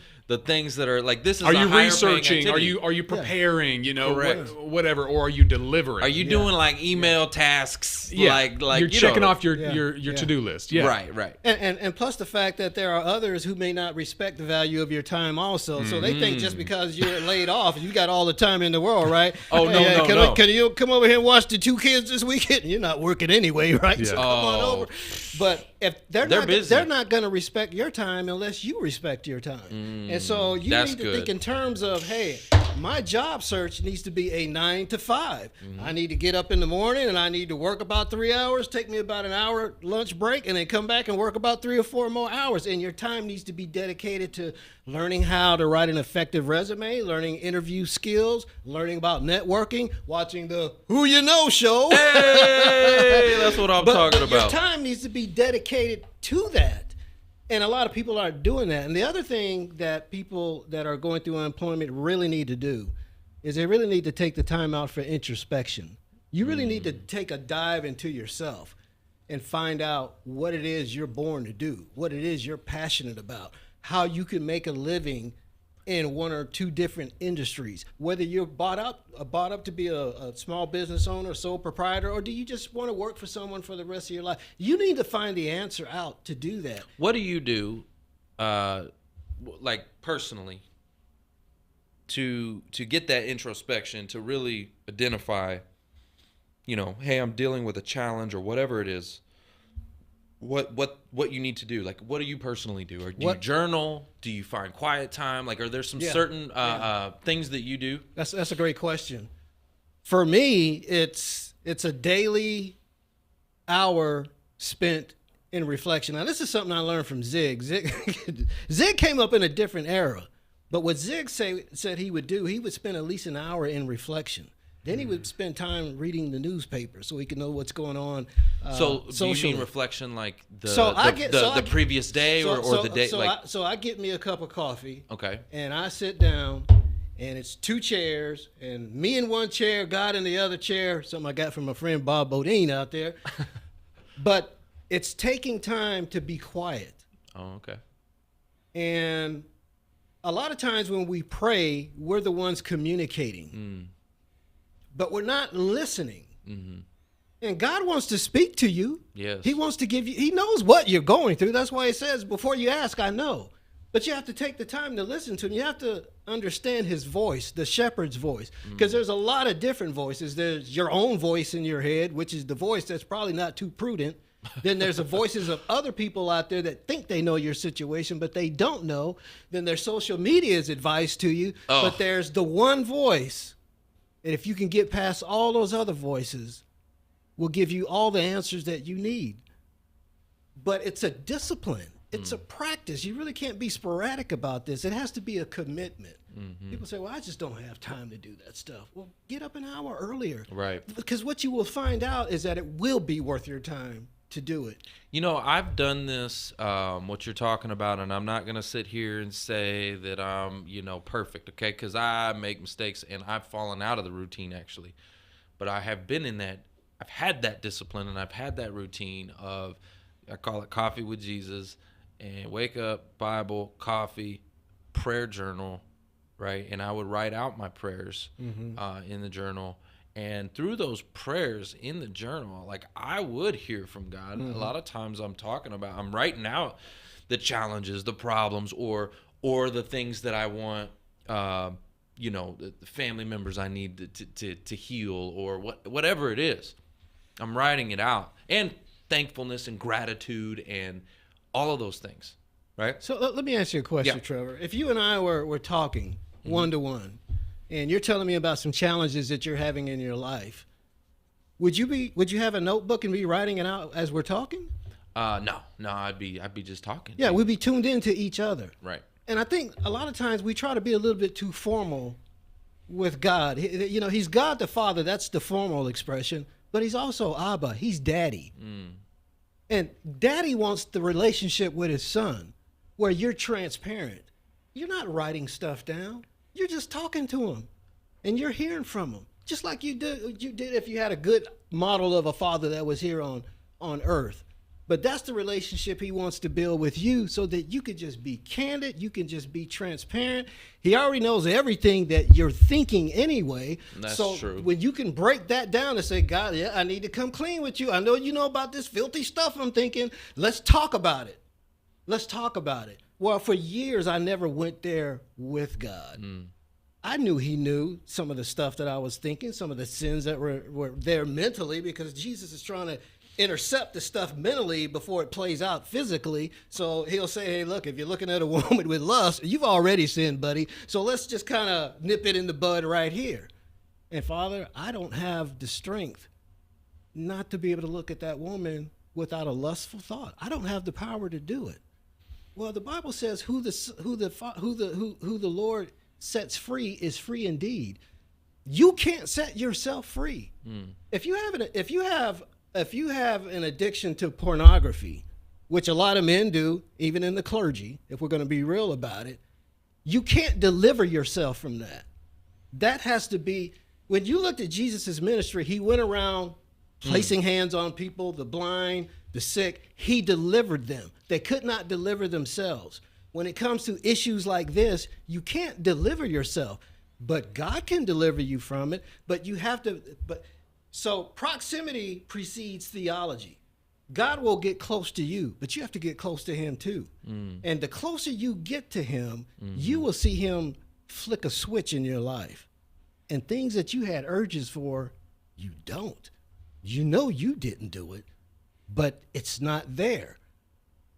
things that are like this? Is Are a you higher-paying researching? activity? Are you preparing? Correct. Whatever, or are you delivering? Are you doing like email tasks? Yeah, like you're checking off your Yeah. to-do list. Yeah, Right. And plus the fact that there are others who may not respect the value of your time also. So they think just because you're laid off, you got all the time in the world, right? Oh, no. Can you come over here and watch the two kids this weekend? You're not working anyway, right? Yeah. So come on over. But if they're busy. not going to respect your time unless you respect your time. And so you that's need to good. think in terms of, hey, my job search needs to be a 9 to 5. I need to get up in the morning and I need to work about 3 hours, take me about an hour lunch break, and then come back and work about 3 or 4 more hours. And your time needs to be dedicated to learning how to write an effective resume, learning interview skills, learning about networking, watching the Who You Know show. Hey, that's what I'm talking Your about. time needs to be dedicated to that. And a lot of people aren't doing that. And the other thing that people that are going through unemployment really need to do is they really need to take the time out for introspection. You really need to take a dive into yourself and find out what it is you're born to do, what it is you're passionate about, how you can make a living in one or two different industries, whether you're bought up to be a small business owner, sole proprietor, or do you just want to work for someone for the rest of your life? You need to find the answer out to do that. What do you do, like personally, to get that introspection, to really identify, hey, I'm dealing with a challenge or whatever it is. What you need to do? Like, what do you personally do? Or do you journal? Do you find quiet time? Like, are there some certain things that you do? That's a great question. For me, it's a daily hour spent in reflection. Now, this is something I learned from Zig. Zig came up in a different era, but what Zig said he would do, he would spend at least an hour in reflection. Then he would spend time reading the newspaper so he could know what's going on. So do socially. you mean reflection like the previous day or the day? So I get me a cup of coffee. Okay. And I sit down, and it's 2 chairs, and me in one chair, God in the other chair. Something I got from my friend Bob Bodine out there. But it's taking time to be quiet. Oh, okay. And a lot of times when we pray, we're the ones communicating. But we're not listening. And God wants to speak to you. Yes. He wants to give you, he knows what you're going through. That's why it says, before you ask, I know. But you have to take the time to listen to him. You have to understand his voice, the shepherd's voice. Because there's a lot of different voices. There's your own voice in your head, which is the voice that's probably not too prudent. Then there's the voices of other people out there that think they know your situation, but they don't know. Then there's social media's advice to you. But there's the one voice. And if you can get past all those other voices, will give you all the answers that you need. But it's a discipline. It's a practice. You really can't be sporadic about this. It has to be a commitment. People say, well, I just don't have time to do that stuff. Well, get up an hour earlier. Right. Because what you will find out is that it will be worth your time to do it. You know, I've done this, what you're talking about, and I'm not going to sit here and say that I'm, perfect, okay? Because I make mistakes, and I've fallen out of the routine, actually. But I have been in that. I've had that discipline, and I've had that routine of, I call it coffee with Jesus, and wake up, Bible, coffee, prayer journal, right? And I would write out my prayers in the journal. And through those prayers in the journal, like, I would hear from God. A lot of times I'm writing out the challenges, the problems, or the things that I want, the family members I need to heal, or whatever it is. I'm writing it out. And thankfulness and gratitude and all of those things, right? So let me ask you a question, Trevor. If you and I were talking one-to-one, and you're telling me about some challenges that you're having in your life, would you have a notebook and be writing it out as we're talking? No, I'd be just talking. Yeah, we'd be tuned into each other. Right. And I think a lot of times we try to be a little bit too formal with God. He's God the Father. That's the formal expression. But he's also Abba. He's Daddy. And Daddy wants the relationship with his son where you're transparent. You're not writing stuff down. You're just talking to him, and you're hearing from him, just like you did if you had a good model of a father that was here on earth. But that's the relationship he wants to build with you, so that you could just be candid. You can just be transparent. He already knows everything that you're thinking anyway. That's so true. When you can break that down and say, God, yeah, I need to come clean with you. I know you know about this filthy stuff I'm thinking. Let's talk about it. Let's talk about it. Well, for years, I never went there with God. I knew he knew some of the stuff that I was thinking, some of the sins that were there mentally, because Jesus is trying to intercept the stuff mentally before it plays out physically. So he'll say, hey, look, if you're looking at a woman with lust, you've already sinned, buddy. So let's just kind of nip it in the bud right here. And Father, I don't have the strength not to be able to look at that woman without a lustful thought. I don't have the power to do it. Well, the Bible says who the Lord sets free is free indeed. You can't set yourself free. If you have an addiction to pornography, which a lot of men do, even in the clergy, if we're going to be real about it, you can't deliver yourself from that. That has to be, when you looked at Jesus' ministry, he went around placing hands on people, the blind, the sick. He delivered them. They could not deliver themselves. When it comes to issues like this, you can't deliver yourself, but God can deliver you from it. But you have to, so proximity precedes theology. God will get close to you, but you have to get close to him too. And the closer you get to him, you will see him flick a switch in your life. And things that you had urges for, you don't. You know you didn't do it, but it's not there.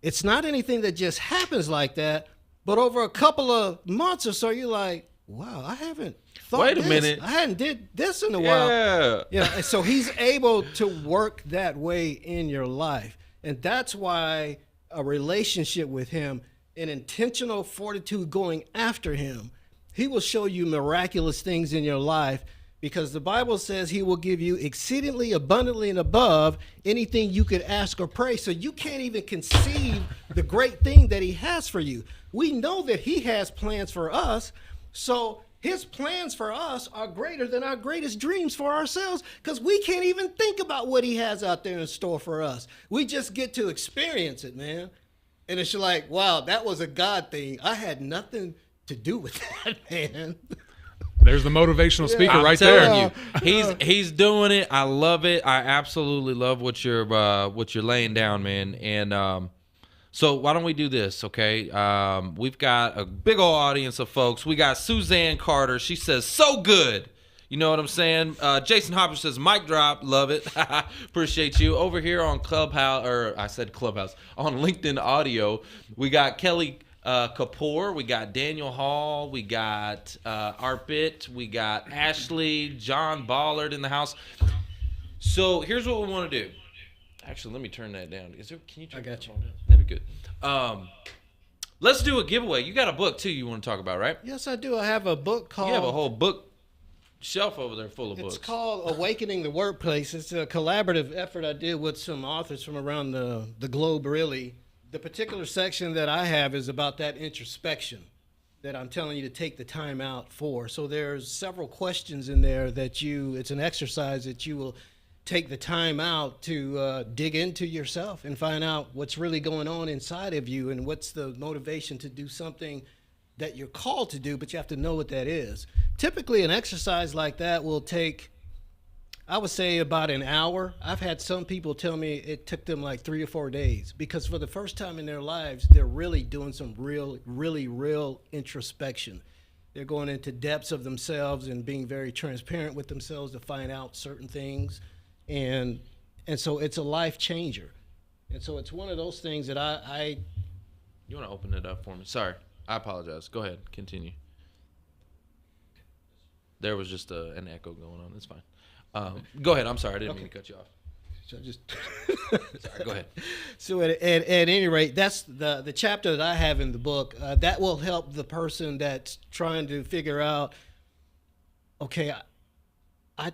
It's not anything that just happens like that, but over a couple of months or so, you're like, wow, I haven't thought Wait a minute. I hadn't did this in a while. Yeah. And so he's able to work that way in your life. And that's why a relationship with him, an intentional fortitude going after him, he will show you miraculous things in your life, because the Bible says he will give you exceedingly abundantly and above anything you could ask or pray. So you can't even conceive the great thing that he has for you. We know that he has plans for us. So his plans for us are greater than our greatest dreams for ourselves, because we can't even think about what he has out there in store for us. We just get to experience it, man. And it's like, wow, that was a God thing. I had nothing to do with that, man. There's the motivational speaker right there. He's doing it. I love it. I absolutely love what you're laying down, man. And so why don't we do this, okay? We've got a big old audience of folks. We got Suzanne Carter. She says, so good. You know what I'm saying? Jason Hopper says, mic drop. Love it. Appreciate you. Over here on Clubhouse, or I said Clubhouse, on LinkedIn Audio, we got Kelly Kapoor, we got Daniel Hall, we got 𝐷𝐸𝐵𝑵, we got Ashley, John Ballard in the house. So here's what we want to do. Actually, let me turn that down. Can you turn that down? That'd be good. Let's do a giveaway. You got a book, too, you want to talk about, right? Yes, I do. I have a book called... You have a whole book shelf over there full of books. It's called Awakening the Workplace. It's a collaborative effort I did with some authors from around the globe, really. The particular section that I have is about that introspection that I'm telling you to take the time out for. So there's several questions in there that it's an exercise that you will take the time out to dig into yourself and find out what's really going on inside of you and what's the motivation to do something that you're called to do, but you have to know what that is. Typically, an exercise like that will take, I would say, about an hour. I've had some people tell me it took them like 3 or 4 days because for the first time in their lives, they're really doing some real introspection. They're going into depths of themselves and being very transparent with themselves to find out certain things. And so it's a life changer. And so it's one of those things that I You want to open it up for me? Sorry. I apologize. Go ahead. Continue. There was just an echo going on. It's fine. Go ahead. I'm sorry. I didn't mean to cut you off. So just Sorry. Go ahead. So at any rate, that's the chapter that I have in the book. That will help the person that's trying to figure out, okay, I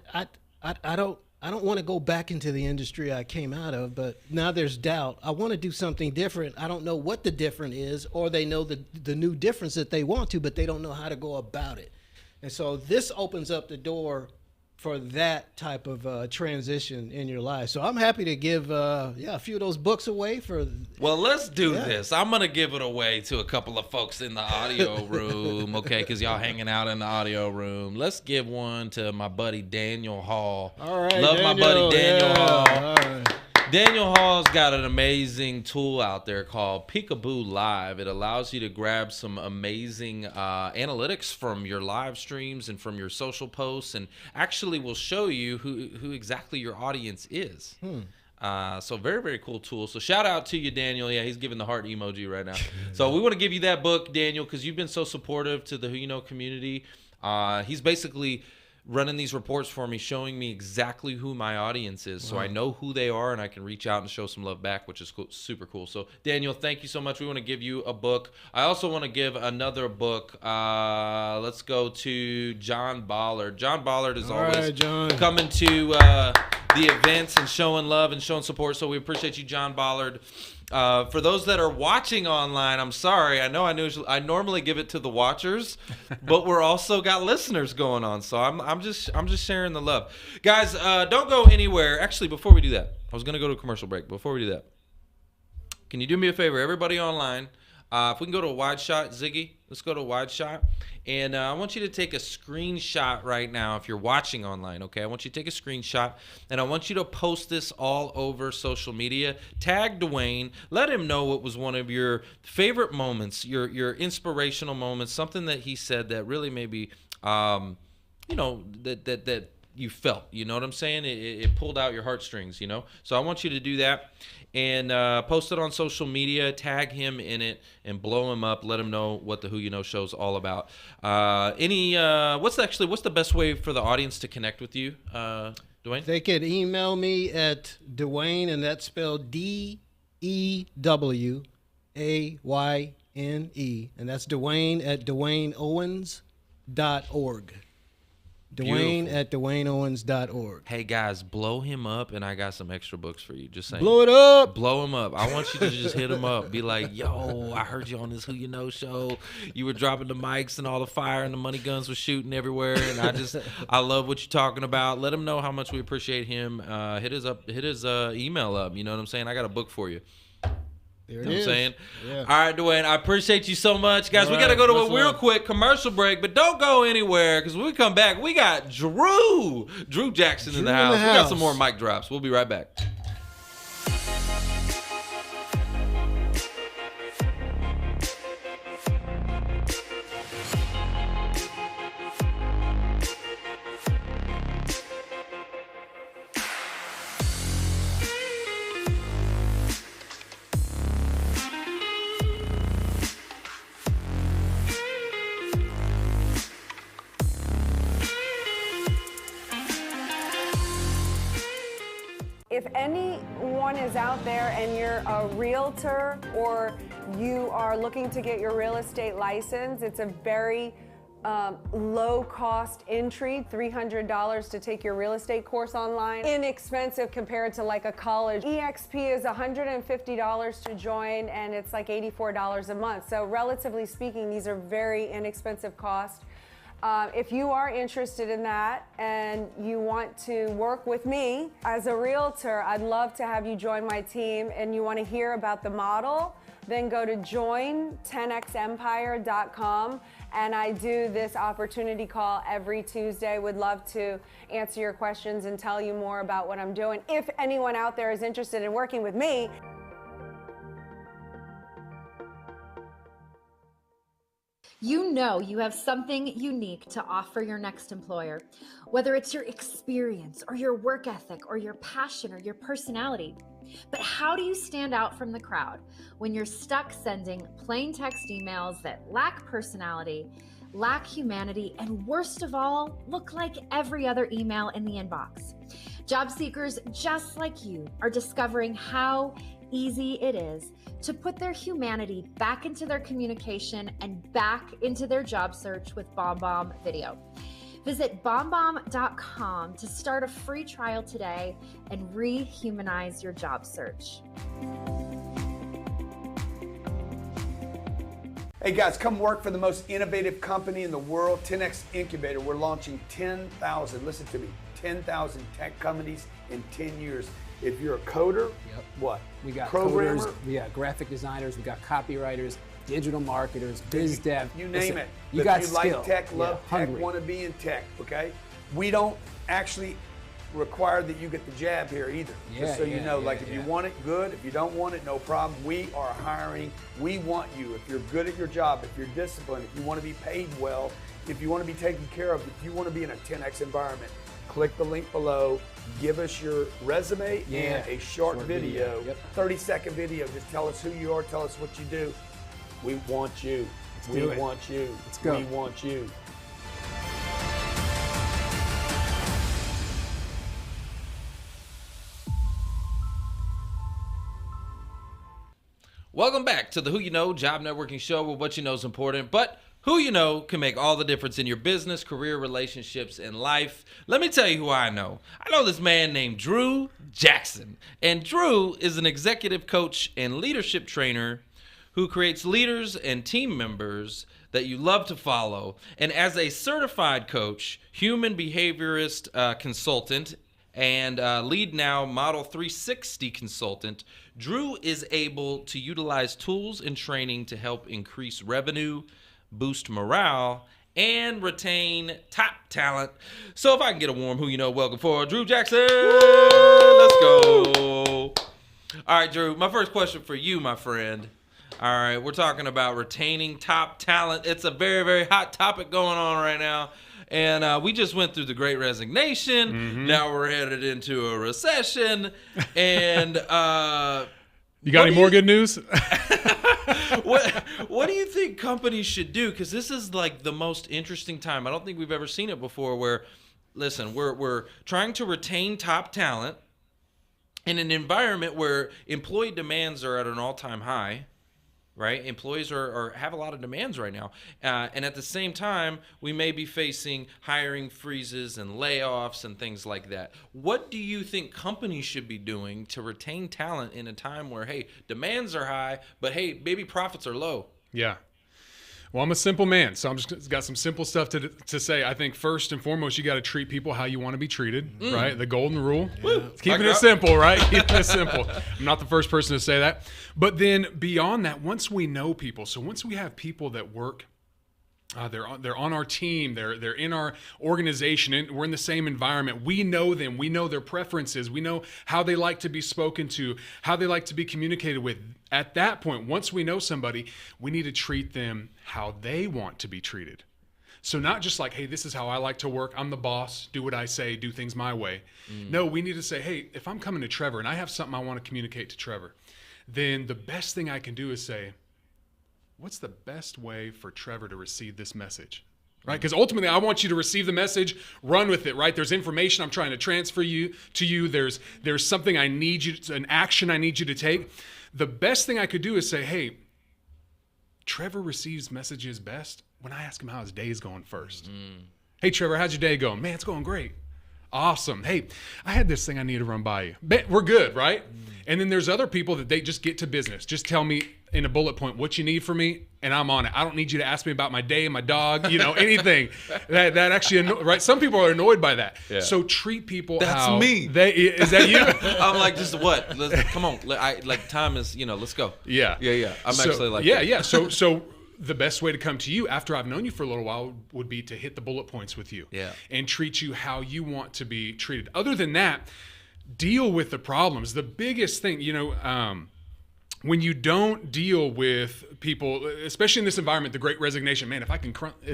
don't want to go back into the industry I came out of, but now there's doubt. I want to do something different. I don't know what the different is, or they know the new difference that they want to, but they don't know how to go about it. And so this opens up the door for that type of transition in your life. So I'm happy to give a few of those books away for. Well, let's do this. I'm going to give it away to a couple of folks in the audio room, okay, because y'all hanging out in the audio room. Let's give one to my buddy Daniel Hall. All right, Love Daniel. my buddy Daniel Hall. All right. Daniel Hall's got an amazing tool out there called Peekaboo Live. It allows you to grab some amazing analytics from your live streams and from your social posts, and actually will show you who exactly your audience is. So very, very cool tool. So shout out to you, Daniel. Yeah, he's giving the heart emoji right now. So we want to give you that book, Daniel, because you've been so supportive to the Who You Know community. He's basically running these reports for me, showing me exactly who my audience is, so I know who they are and I can reach out and show some love back, which is cool, super cool. So Daniel, thank you so much. We want to give you a book. I also want to give another book. Let's go to John Ballard. John Ballard is always coming to the events and showing love and showing support, so we appreciate you, John Ballard. For those that are watching online, I'm sorry. I know I normally give it to the watchers, but we're also got listeners going on, so I'm just sharing the love, guys. Don't go anywhere. Actually, before we do that, I was gonna go to a commercial break. Before we do that, can you do me a favor, everybody online? If we can go to a wide shot, Ziggy, let's go to a wide shot. And I want you to take a screenshot right now if you're watching online, okay? I want you to take a screenshot, and I want you to post this all over social media. Tag DeWayne. Let him know what was one of your favorite moments, your inspirational moments, something that he said that really maybe, that you felt. You know what I'm saying? It pulled out your heartstrings, you know? So I want you to do that. And post it on social media, tag him in it, and blow him up. Let him know what the Who You Know show's all about. What's the best way for the audience to connect with you, DeWayne? They could email me at DeWayne, and that's spelled DeWayne, and that's DeWayne at DeWayneOwens.org. DeWayne at DeWayneOwens.org. Hey guys, blow him up, and I got some extra books for you. Just saying. Blow it up. Blow him up. I want you to just hit him up. Be like, yo, I heard you on this Who You Know show. You were dropping the mics and all the fire and the money guns were shooting everywhere. And I love what you're talking about. Let him know how much we appreciate him. Hit his email up. You know what I'm saying? I got a book for you. There You know it what I'm is. saying? Yeah. All right, DeWayne, I appreciate you so much. Guys, we All got to right, go to much a real love. quick commercial break, but don't go anywhere because when we come back, we got Drew Jackson in the house. We got some more mic drops. We'll be right back. If anyone is out there and you're a realtor or you are looking to get your real estate license, it's a very low cost entry, $300 to take your real estate course online. Inexpensive compared to like a college. EXP is $150 to join and it's like $84 a month. So relatively speaking, these are very inexpensive costs. If you are interested in that and you want to work with me as a realtor, I'd love to have you join my team, and you want to hear about the model, then go to join10xempire.com, and I do this opportunity call every Tuesday. Would love to answer your questions and tell you more about what I'm doing. If anyone out there is interested in working with me. You know you have something unique to offer your next employer, whether it's your experience or your work ethic or your passion or your personality. But how do you stand out from the crowd when you're stuck sending plain text emails that lack personality, lack humanity, and worst of all, look like every other email in the inbox? Job seekers just like you are discovering how easy it is to put their humanity back into their communication and back into their job search with BombBomb Video. Visit bombbomb.com to start a free trial today and rehumanize your job search. Hey guys, come work for the most innovative company in the world, 10X Incubator. We're launching 10,000, listen to me, 10,000 tech companies in 10 years. If you're a coder, what? We got programmer, coders, we got graphic designers, we got copywriters, digital marketers, biz dev. you name it. You If got you skill. like tech, love tech, hungry. want to be in tech, okay? We don't actually require that you get the jab here either. Just so you know, if you want it, good. If you don't want it, no problem. We are hiring. We want you. If you're good at your job, if you're disciplined, if you want to be paid well, if you want to be taken care of, if you want to be in a 10X environment, click the link below. Give us your resume and a short video, 30-second video. Just tell us who you are. Tell us what you do. We want you. We want you. Let's go. We want you. Welcome back to the Who You Know Job Networking Show, where what you know is important, but who you know can make all the difference in your business, career, relationships, and life. Let me tell you who I know. I know this man named Drew Jackson. And Drew is an executive coach and leadership trainer who creates leaders and team members that you love to follow. And as a certified coach, human behaviorist consultant, and Lead Now Model 360 consultant, Drew is able to utilize tools and training to help increase revenue, boost morale, and retain top talent. So if I can get a warm who you know welcome for Drew Jackson. Let's go. All right, Drew, my first question for you, my friend. All right, we're talking about retaining top talent. It's a very, very hot topic going on right now. And we just went through the Great Resignation. Mm-hmm. Now we're headed into a recession. And you got any more good news? What do you think companies should do? Because this is like the most interesting time. I don't think we've ever seen it before. Where, listen, we're trying to retain top talent in an environment where employee demands are at an all-time high. Right? Employees have a lot of demands right now. And at the same time, we may be facing hiring freezes and layoffs and things like that. What do you think companies should be doing to retain talent in a time where, hey, demands are high, but hey, maybe profits are low? Yeah. Well, I'm a simple man, so I'm just got some simple stuff to say. I think first and foremost, you got to treat people how you want to be treated, right? The golden rule. Yeah. Keeping it simple, right? Keeping it simple. I'm not the first person to say that. But then beyond that, once we know people, so once we have people that work, they're on our team, they're in our organization, and we're in the same environment. We know them. We know their preferences. We know how they like to be spoken to, how they like to be communicated with. At that point, once we know somebody, we need to treat them how they want to be treated. So not just like, hey, this is how I like to work. I'm the boss. Do what I say. Do things my way. No, we need to say, hey, if I'm coming to Trevor and I have something I want to communicate to Trevor, then the best thing I can do is say, what's the best way for Trevor to receive this message? right? Because ultimately, I want you to receive the message, run with it, right? There's information I'm trying to transfer to you. There's something I need you, an action I need you to take. The best thing I could do is say, hey, Trevor receives messages best when I ask him how his day is going first. Hey, Trevor, how's your day going? Man, it's going great. Awesome. Hey, I had this thing I need to run by you. We're good, right? And then there's other people that they just get to business. Just tell me in a bullet point what you need from me, and I'm on it. I don't need you to ask me about my day and my dog, anything. that actually, right? Some people are annoyed by that. Yeah. So treat people That's me. Is that you? I'm like, just what? Come on. Time is, let's go. Yeah. I'm actually like that. Yeah. So the best way to come to you after I've known you for a little while would be to hit the bullet points with you. Yeah. And treat you how you want to be treated. Other than that, deal with the problems. The biggest thing, when you don't deal with people, especially in this environment, the Great Resignation, man, if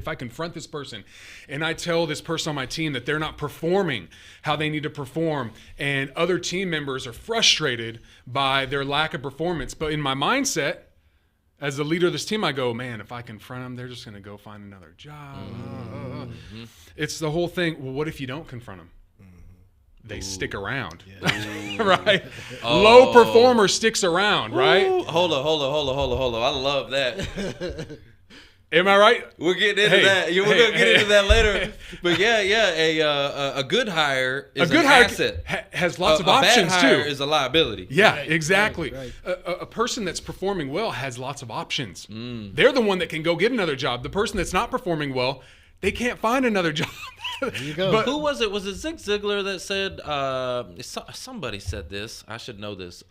I confront this person and I tell this person on my team that they're not performing how they need to perform, and other team members are frustrated by their lack of performance, but in my mindset, as the leader of this team, I go, man, if I confront them, they're just going to go find another job. It's the whole thing. Well, what if you don't confront them? They stick around, right? Low performer sticks around, right? Hold on. I love that. Am I right? We're getting into that. We're going to get into that later. But a good hire is an asset. Has lots of options, too. A bad hire too. is a liability. Yeah, exactly. Right. A person that's performing well has lots of options. They're the one that can go get another job. The person that's not performing well, they can't find another job. There you go. But who was it? Was it Zig Ziglar that said, somebody said this, I should know this,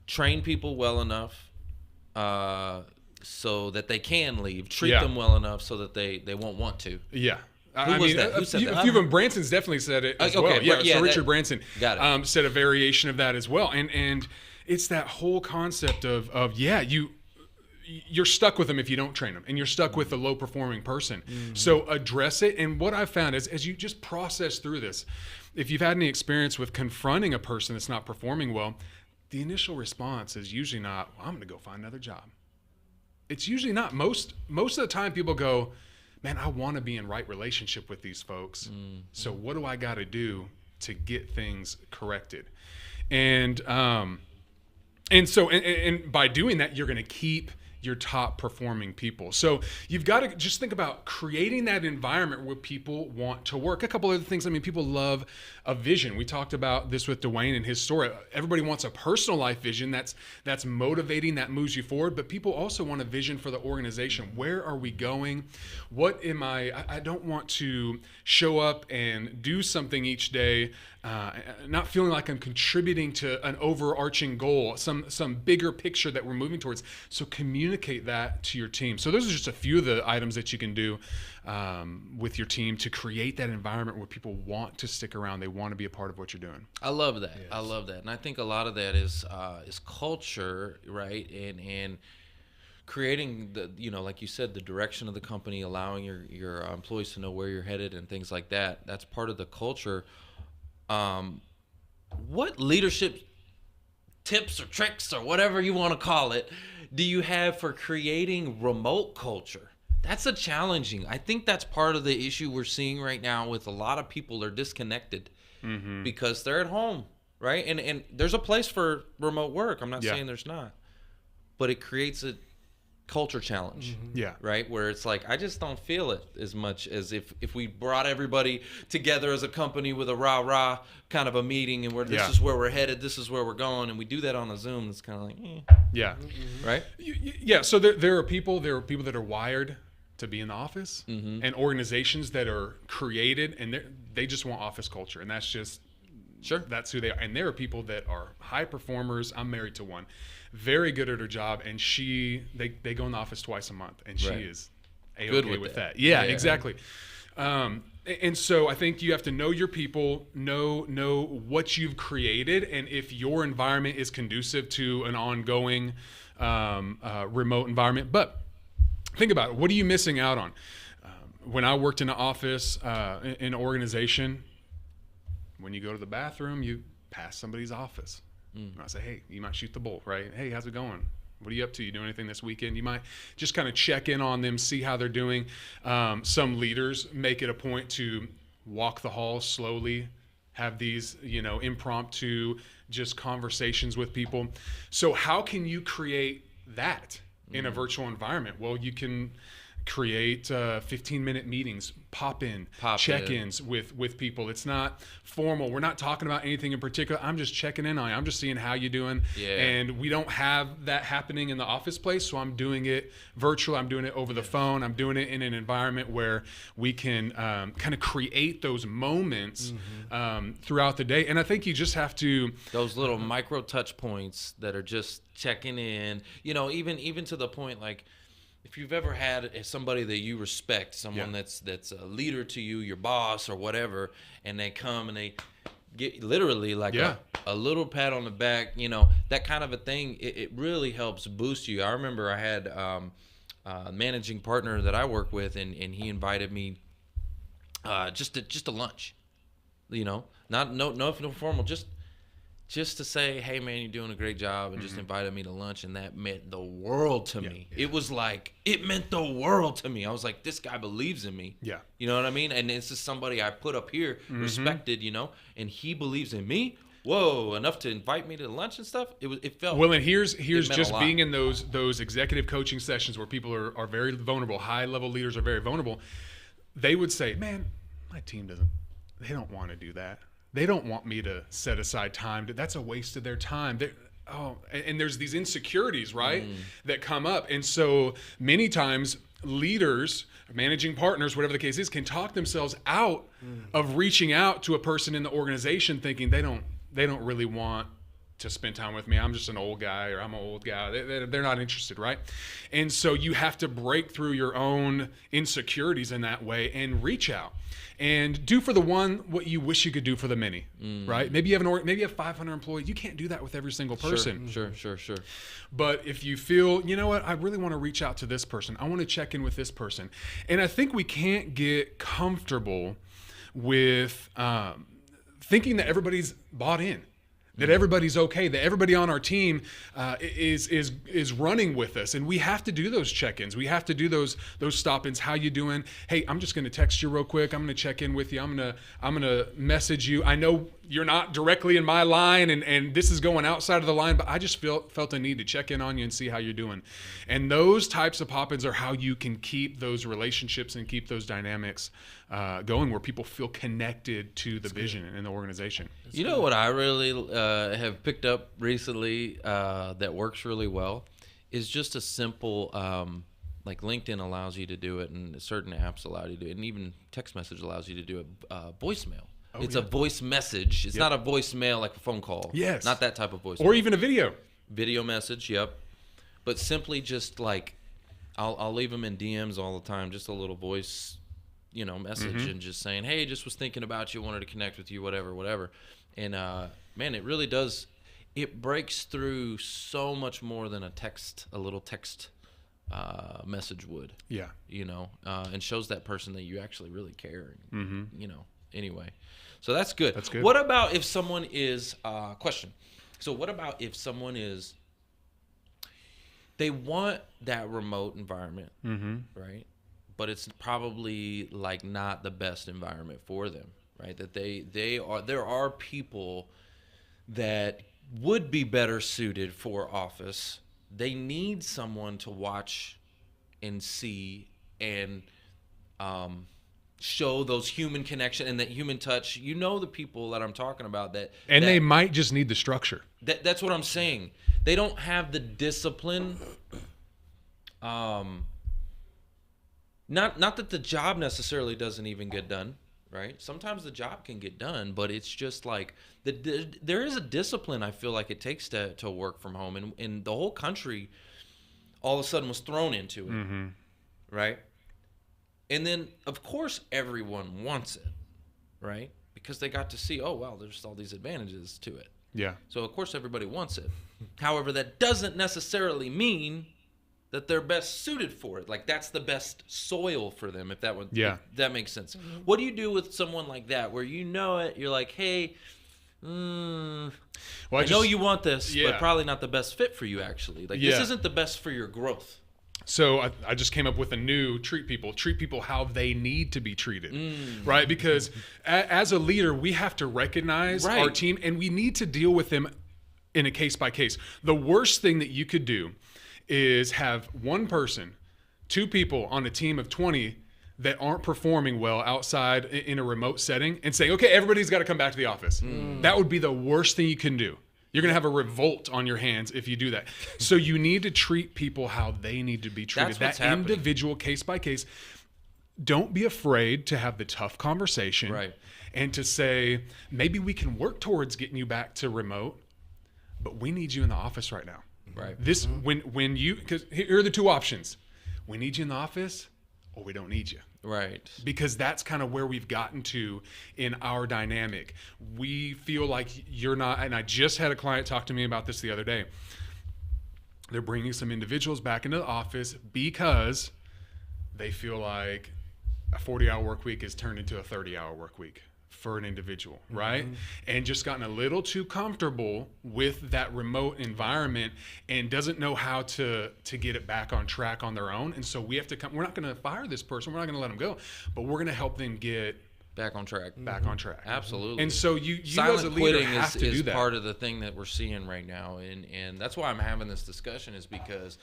train people well enough so that they can leave. Treat them well enough so that they won't want to. Yeah. Who said that? A few of them. Branson's definitely said it as well. Yeah, so Richard Branson got it. Said a variation of that as well. And it's that whole concept of you're stuck with them if you don't train them, and you're stuck with a low-performing person. So address it. And what I've found is, as you just process through this, if you've had any experience with confronting a person that's not performing well, the initial response is usually not, well, I'm going to go find another job. It's usually not. Most of the time people go, man, I want to be in right relationship with these folks. So what do I got to do to get things corrected? And so by doing that, you're going to keep your top performing people. So you've got to just think about creating that environment where people want to work. A couple other things. I mean, people love a vision. We talked about this with DeWayne and his story. Everybody wants a personal life vision that's motivating, that moves you forward, but people also want a vision for the organization. Where are we going? What am I don't want to show up and do something each day not feeling like I'm contributing to an overarching goal, some bigger picture that we're moving towards. So communicate that to your team. So those are just a few of the items that you can do with your team to create that environment where people want to stick around. They want to be a part of what you're doing. I love that. Yes. I love that. And I think a lot of that is culture, right? And creating the, like you said, the direction of the company, allowing your employees to know where you're headed and things like that. That's part of the culture. What leadership tips or tricks or whatever you want to call it do you have for creating remote culture? That's I think that's part of the issue we're seeing right now with a lot of people. They're disconnected because they're at home, right? And there's a place for remote work. I'm not saying there's not, but it creates a culture challenge, right? Where it's like, I just don't feel it as much as if we brought everybody together as a company with a rah-rah kind of a meeting, and where this is where we're headed, this is where we're going, and we do that on a Zoom. It's kind of like, right? Yeah. So there are people that are wired to be in the office, and organizations that are created, and they just want office culture, and that's just that's who they are. And there are people that are high performers. I'm married to one. Very good at her job, and they go in the office twice a month, and she is A-okay with that. Yeah, exactly. And so I think you have to know your people, know what you've created, and if your environment is conducive to an ongoing remote environment. But think about it. What are you missing out on? When I worked in an office, in an organization, when you go to the bathroom, you pass somebody's office. I say, hey, you might shoot the bull, right? Hey, how's it going? What are you up to? You doing anything this weekend? You might just kind of check in on them, see how they're doing. Some leaders make it a point to walk the halls slowly, have these, impromptu just conversations with people. So how can you create that in a virtual environment? Well, you can create 15-minute meetings, check-ins with people. It's not formal. We're not talking about anything in particular. I'm just checking in on you. I'm just seeing how you're doing. Yeah. And we don't have that happening in the office place, so I'm doing it virtual. I'm doing it over the phone. I'm doing it in an environment where we can kind of create those moments throughout the day. And I think you just have to... Those little micro touch points that are just checking in, even to the point like, if you've ever had somebody that you respect, someone that's a leader to you, your boss or whatever, and they come and they get literally like a little pat on the back, that kind of a thing, it really helps boost you. I remember I had a managing partner that I work with, and he invited me just to lunch, not no formal, just to say, hey man, you're doing a great job, and just invited me to lunch, and that meant the world to me. It was like, it meant the world to me. I was like, this guy believes in me. Yeah. You know what I mean? And this is somebody I put up here, respected, and he believes in me. Whoa, enough to invite me to lunch and stuff. It felt well. And here's just being in those executive coaching sessions where people are very vulnerable, high level leaders are very vulnerable. They would say, man, my team they don't want to do that. They don't want me to set aside time. That's a waste of their time. And there's these insecurities, right, that come up. And so many times leaders, managing partners, whatever the case is, can talk themselves out of reaching out to a person in the organization thinking they don't really want to spend time with me. I'm just an old guy, or I'm an old guy. They're not interested, right? And so you have to break through your own insecurities in that way and reach out and do for the one what you wish you could do for the many, right? Maybe you have 500 employees. You can't do that with every single person. Sure. But if you feel, you know what, I really want to reach out to this person. I want to check in with this person. And I think we can't get comfortable with thinking that everybody's bought in, that everybody's okay, that everybody on our team is running with us. And we have to do those check-ins. We have to do those stop-ins. How you doing? Hey, I'm just going to text you real quick. I'm going to check in with you. I'm going to message you. I know you're not directly in my line, and this is going outside of the line, but I just felt a need to check in on you and see how you're doing. And those types of pop-ins are how you can keep those relationships and keep those dynamics going, where people feel connected to the vision in the organization. You know what I really have picked up recently that works really well is just a simple, like LinkedIn allows you to do it, and certain apps allow you to do it, and even text message allows you to do it, voicemail. It's a voice message. It's not a voicemail like a phone call. Yes. Not that type of voicemail. Or even a video. Video message, yep. But simply just like, I'll leave them in DMs all the time, just a little voice, message, and just saying, hey, just was thinking about you, wanted to connect with you, whatever. And man, it really does. It breaks through so much more than a little text message would. Yeah. And shows that person that you actually really care. Anyway. So that's good. That's good. What about if someone is question? So what about if someone they want that remote environment, right? But it's probably like not the best environment for them, right? That there are people that would be better suited for office. They need someone to watch and see and show those human connection and that human touch. The people that I'm talking about they might just need the structure. That's what I'm saying. They don't have the discipline. Not that the job necessarily doesn't even get done, right? Sometimes the job can get done, but it's just like there is a discipline I feel like it takes to work from home, and the whole country all of a sudden was thrown into it, right? And then, of course, everyone wants it, right? Because they got to see, oh, wow, there's all these advantages to it. Yeah. So, of course, everybody wants it. However, that doesn't necessarily mean that they're best suited for it. Like, that's the best soil for them, if that makes sense. What do you do with someone like that, where it, you're like, hey, Well, I know you want this, Yeah. but probably not the best fit for you, actually. Like, this isn't the best for your growth. So I just came up with a new treat people how they need to be treated, right? Because as a leader, we have to recognize our team, and we need to deal with them in a case by case. The worst thing that you could do is have one person, 2 people on a team of 20 that aren't performing well outside in a remote setting and say, okay, everybody's got to come back to the office. That would be the worst thing you can do. You're going to have a revolt on your hands if you do that. So you need to treat people how they need to be treated. That's what's that happening. Individual, case by case. Don't be afraid to have the tough conversation, Right. and to say, maybe we can work towards getting you back to remote, but we need you in the office right now. Right. This when you, because here are the 2 options. We need you in the office, or we don't need you. Right. Because that's kind of where we've gotten to in our dynamic. We feel like you're not, and I just had a client talk to me about this the other day. They're bringing some individuals back into the office because they feel like a 40-hour work week is turned into a 30-hour work week for an individual, right? And just gotten a little too comfortable with that remote environment and doesn't know how to get it back on track on their own. And so we have to come, we're not going to fire this person, we're not going to let them go, but we're going to help them get back on track. Absolutely. And so you Silent as a leader quitting have to is do that. part of the thing that we're seeing right now, and that's why I'm having this discussion, is because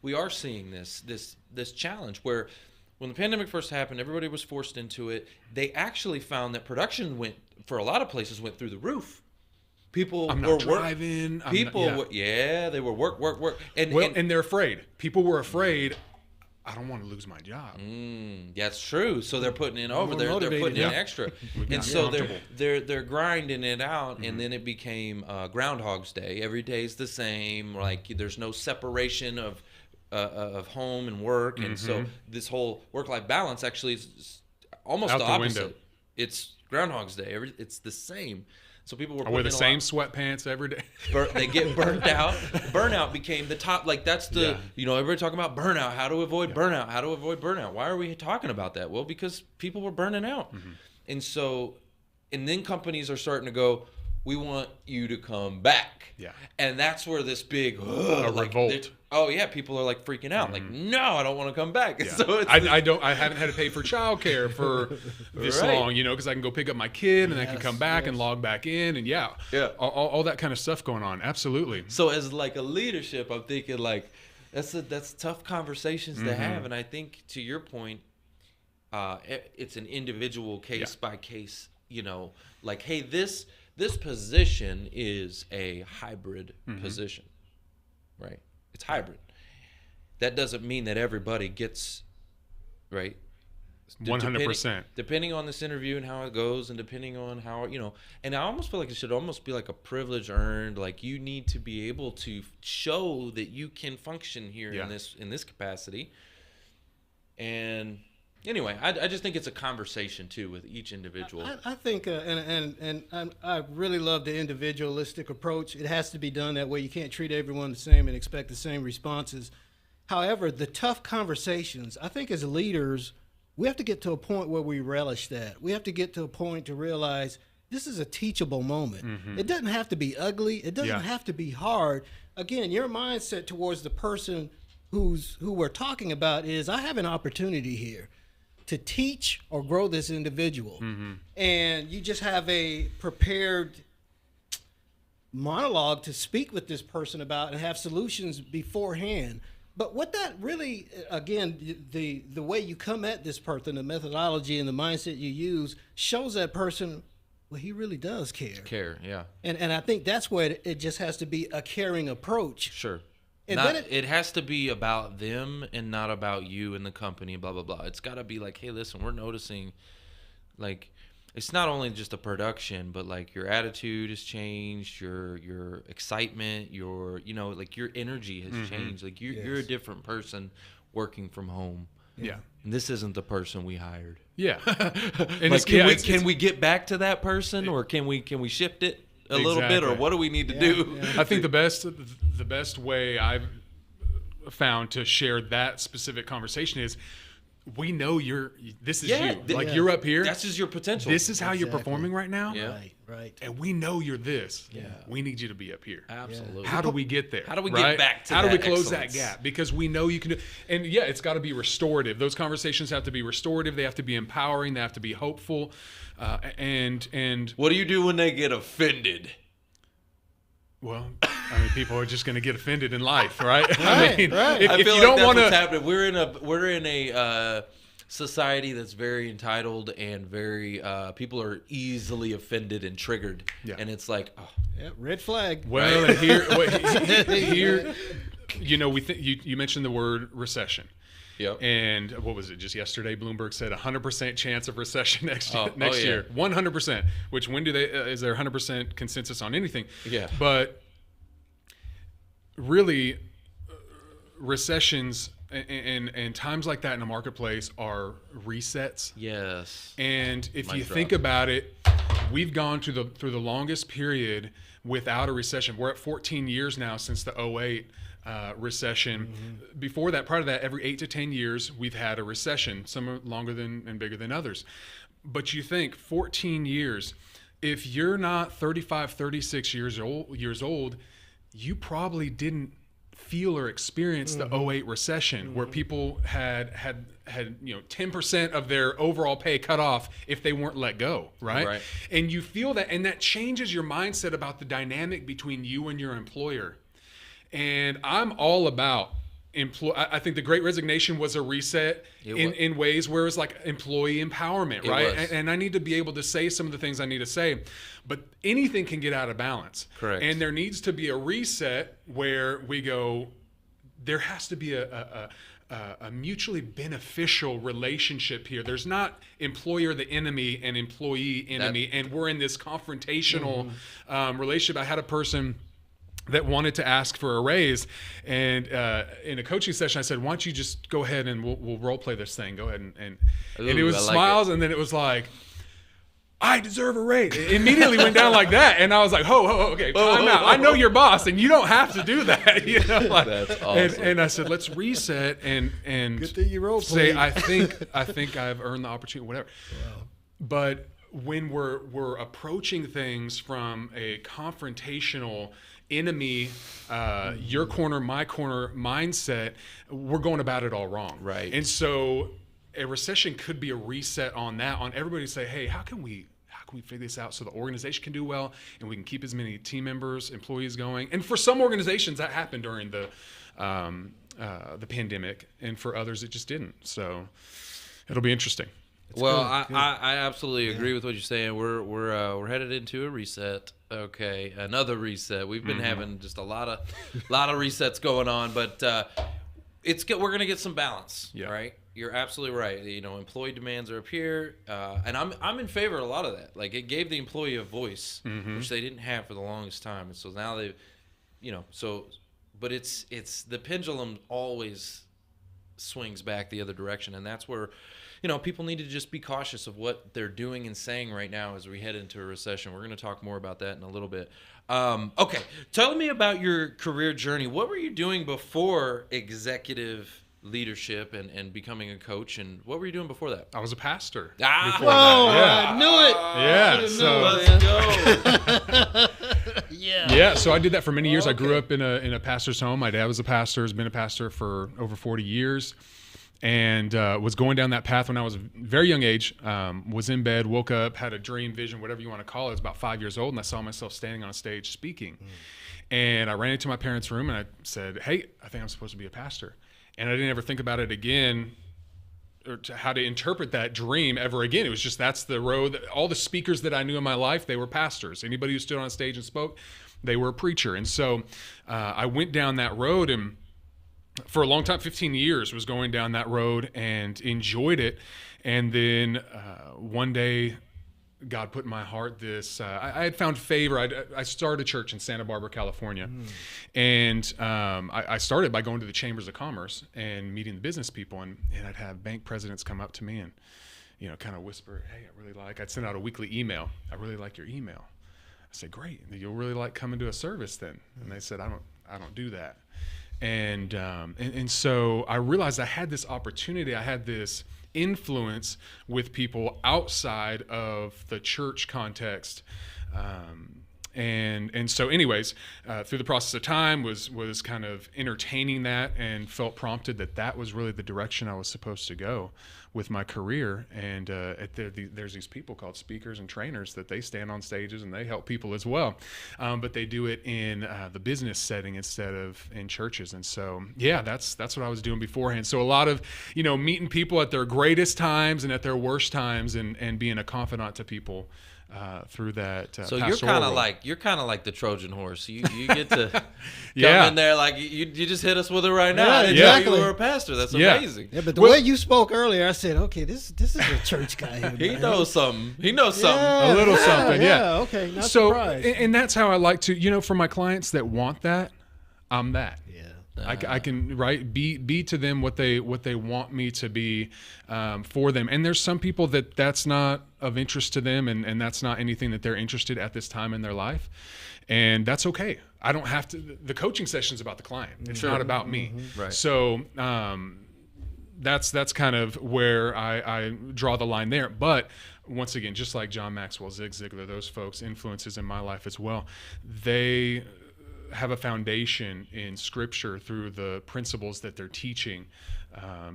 we are seeing this challenge where when the pandemic first happened, everybody was forced into it. They actually found that production for a lot of places went through the roof. People I'm were not driving. they were work, and they're afraid. People were afraid. I don't want to lose my job. That's true. So they're putting in over. They're putting in extra, and so they're grinding it out. And then it became Groundhog's Day. Every day's the same. Like, there's no separation of home and work, and so this whole work-life balance actually is almost out the the opposite. window. It's Groundhog's Day. It's the same. So people were I wear the putting same sweatpants every day. They get burnt out. Burnout became the top. Like, that's the everybody talking about burnout. How to avoid burnout? How to avoid burnout? Why are we talking about that? Well, because people were burning out, and then companies are starting to go, we want you to come back. Yeah. And that's where this big revolt. Oh yeah, people are like freaking out. Like, no, I don't want to come back. Yeah. So I haven't had to pay for childcare for this long, because I can go pick up my kid and I can come back and log back in, and all that kind of stuff going on. Absolutely. So as like a leadership, I'm thinking like that's tough conversations to have, and I think to your point, it's an individual case by case. Like, hey, this position is a hybrid position, right? It's hybrid. That doesn't mean that everybody gets, right? 100%. Depending on this interview and how it goes, and depending on how, and I almost feel like it should almost be like a privilege earned. Like, you need to be able to show that you can function here in this capacity. And anyway, I just think it's a conversation too with each individual. I think, and I really love the individualistic approach. It has to be done that way. You can't treat everyone the same and expect the same responses. However, the tough conversations, I think as leaders, we have to get to a point where we relish that. We have to get to a point to realize this is a teachable moment. It doesn't have to be ugly. It doesn't have to be hard. Again, your mindset towards the person who we're talking about is, I have an opportunity here to teach or grow this individual. And you just have a prepared monologue to speak with this person about and have solutions beforehand. But what that really, again, the way you come at this person, the methodology and the mindset you use shows that person, well, he really does care. Yeah. And I think that's where it just has to be a caring approach. Sure. And then it has to be about them and not about you and the company, blah, blah, blah. It's got to be like, hey, listen, we're noticing, like, it's not only just a production, but like your attitude has changed, your excitement, your energy has changed. Like, you're a different person working from home. Yeah. And this isn't the person we hired. Yeah. And like, can we get back to that person, or can we shift it a little bit, or what do we need to do? I think the best way I've found to share that specific conversation is, we know this is you. Like you're up here. That's just your potential. This is how you're performing right now. Yeah. Right. And we know you're this. Yeah. We need you to be up here. Absolutely. How do we get there? How do we get back to How that do we close excellence? that gap? Because we know you can do. And yeah, it's got to be restorative. Those conversations have to be restorative. They have to be empowering. They have to be hopeful. And what do you do when they get offended? Well, I mean, people are just going to get offended in life, right? Right, I mean, right. if I feel you like don't that's want what's to, happening. We're in a society that's very entitled and very people are easily offended and triggered. Yeah. And it's like, oh, Yeah, red flag. well, and here, you know, you mentioned the word recession. yep. And what was it? Just yesterday, Bloomberg said 100% chance of recession next Oh, year. 100%. Which when do they? Is there 100% consensus on anything? Yeah. But really, recessions and times like that in a marketplace are resets. Yes. And if Mic you drop. think about it, we've gone through the longest period without a recession. We're at 14 years now since the 2008 recession. Mm-hmm. Before that, prior to that, every 8 to 10 years, we've had a recession. Some are longer than and bigger than others. But you think 14 years, if you're not 35, 36 years old, you probably didn't feel or experience the 2008 recession where people had 10% of their overall pay cut off if they weren't let go, right? And you feel that, and that changes your mindset about the dynamic between you and your employer. And I'm all about I think the Great Resignation was a reset in ways where it's like employee empowerment, right? And I need to be able to say some of the things I need to say, but anything can get out of balance. Correct. And there needs to be a reset where we go, there has to be a mutually beneficial relationship here. There's not employer the enemy and employee enemy, and we're in this confrontational relationship. I had a person that wanted to ask for a raise, and in a coaching session I said, why don't you just go ahead and we'll role play this thing, go ahead and it was smiles, and then it was like, I deserve a raise. It immediately went down like that, and I was like, okay, time out. I know your boss, and you don't have to do that. You know, like, that's awesome. And I said, let's reset and Good thing you role say, played. I think I've earned the opportunity, whatever. Wow. But when we're approaching things from a confrontational enemy, your corner, my corner mindset, we're going about it all wrong. Right. And so a recession could be a reset on that, on everybody to say, hey, how can we figure this out so the organization can do well and we can keep as many team members, employees going? And for some organizations that happened during the pandemic, and for others it just didn't. So it'll be interesting. Well, I absolutely agree with what you're saying. We're headed into a reset. Okay, another reset. We've been having just a lot of resets going on, but we're gonna get some balance. Yeah. Right. You're absolutely right. You know, employee demands are up here, and I'm in favor of a lot of that. Like, it gave the employee a voice, which they didn't have for the longest time, and so now they, but it's the pendulum always swings back the other direction, and that's where, people need to just be cautious of what they're doing and saying right now as we head into a recession. We're going to talk more about that in a little bit. Okay, tell me about your career journey. What were you doing before executive leadership and becoming a coach, and what were you doing before that? I was a pastor. Whoa, I knew it. Yeah. Yeah, so I did that for many years. I grew up in a pastor's home. My dad was a pastor, has been a pastor for over 40 years, and was going down that path when I was a very young age. Was in bed, woke up, had a dream, vision, whatever you want to call it. I was about 5 years old, and I saw myself standing on a stage speaking. And I ran into my parents' room, and I said, hey, I think I'm supposed to be a pastor. And I didn't ever think about it again, or how to interpret that dream ever again. It was just, that's the road. All the speakers that I knew in my life, they were pastors. Anybody who stood on stage and spoke, they were a preacher. And so I went down that road, and for a long time, 15 years, was going down that road and enjoyed it. And then one day, God put in my heart this, I had found favor. I started a church in Santa Barbara, California. And I started by going to the chambers of commerce and meeting the business people. And I'd have bank presidents come up to me and, kind of whisper, hey, I'd send out a weekly email. I really like your email. I said, great. You'll really like coming to a service then. And they said, I don't do that. And so I realized I had this opportunity. I had this influence with people outside of the church context. And so anyways, through the process of time was kind of entertaining that, and felt prompted that was really the direction I was supposed to go with my career. And there's these people called speakers and trainers that they stand on stages and they help people as well. But they do it in the business setting instead of in churches. And so, yeah, that's what I was doing beforehand. So a lot of, meeting people at their greatest times and at their worst times, and being a confidant to people through that. So you're kind of like the Trojan horse. You get to come Yeah. in there like you just hit us with it right now. Yeah, I didn't exactly. know you were a pastor. That's Yeah. amazing. Yeah, but the way you spoke earlier, I said, okay, this is a church guy here. He man. knows something. He knows something. A little something, yeah. Okay, not So, surprised. and that's how I like to, for my clients that want that, I'm that. Yeah. I can be to them what they want me to be for them. And there's some people that's not of interest to them, and that's not anything that they're interested at this time in their life, and that's okay. I don't have to. The coaching session's about the client. It's not about me. Right. So that's kind of where I draw the line there. But once again, just like John Maxwell, Zig Ziglar, those folks, influences in my life as well, they have a foundation in Scripture through the principles that they're teaching,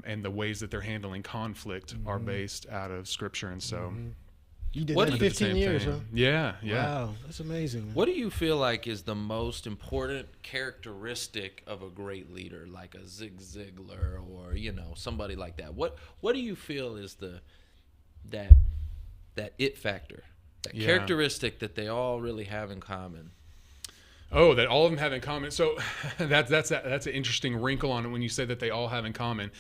and the ways that they're handling conflict are based out of Scripture. And so, You did What that do you- 15 years, huh? yeah. Wow, that's amazing. Man. What do you feel like is the most important characteristic of a great leader, like a Zig Ziglar or somebody like that? What do you feel is that it factor, that characteristic that they all really have in common? Oh, that all of them have in common. So that's an interesting wrinkle on it when you say that they all have in common.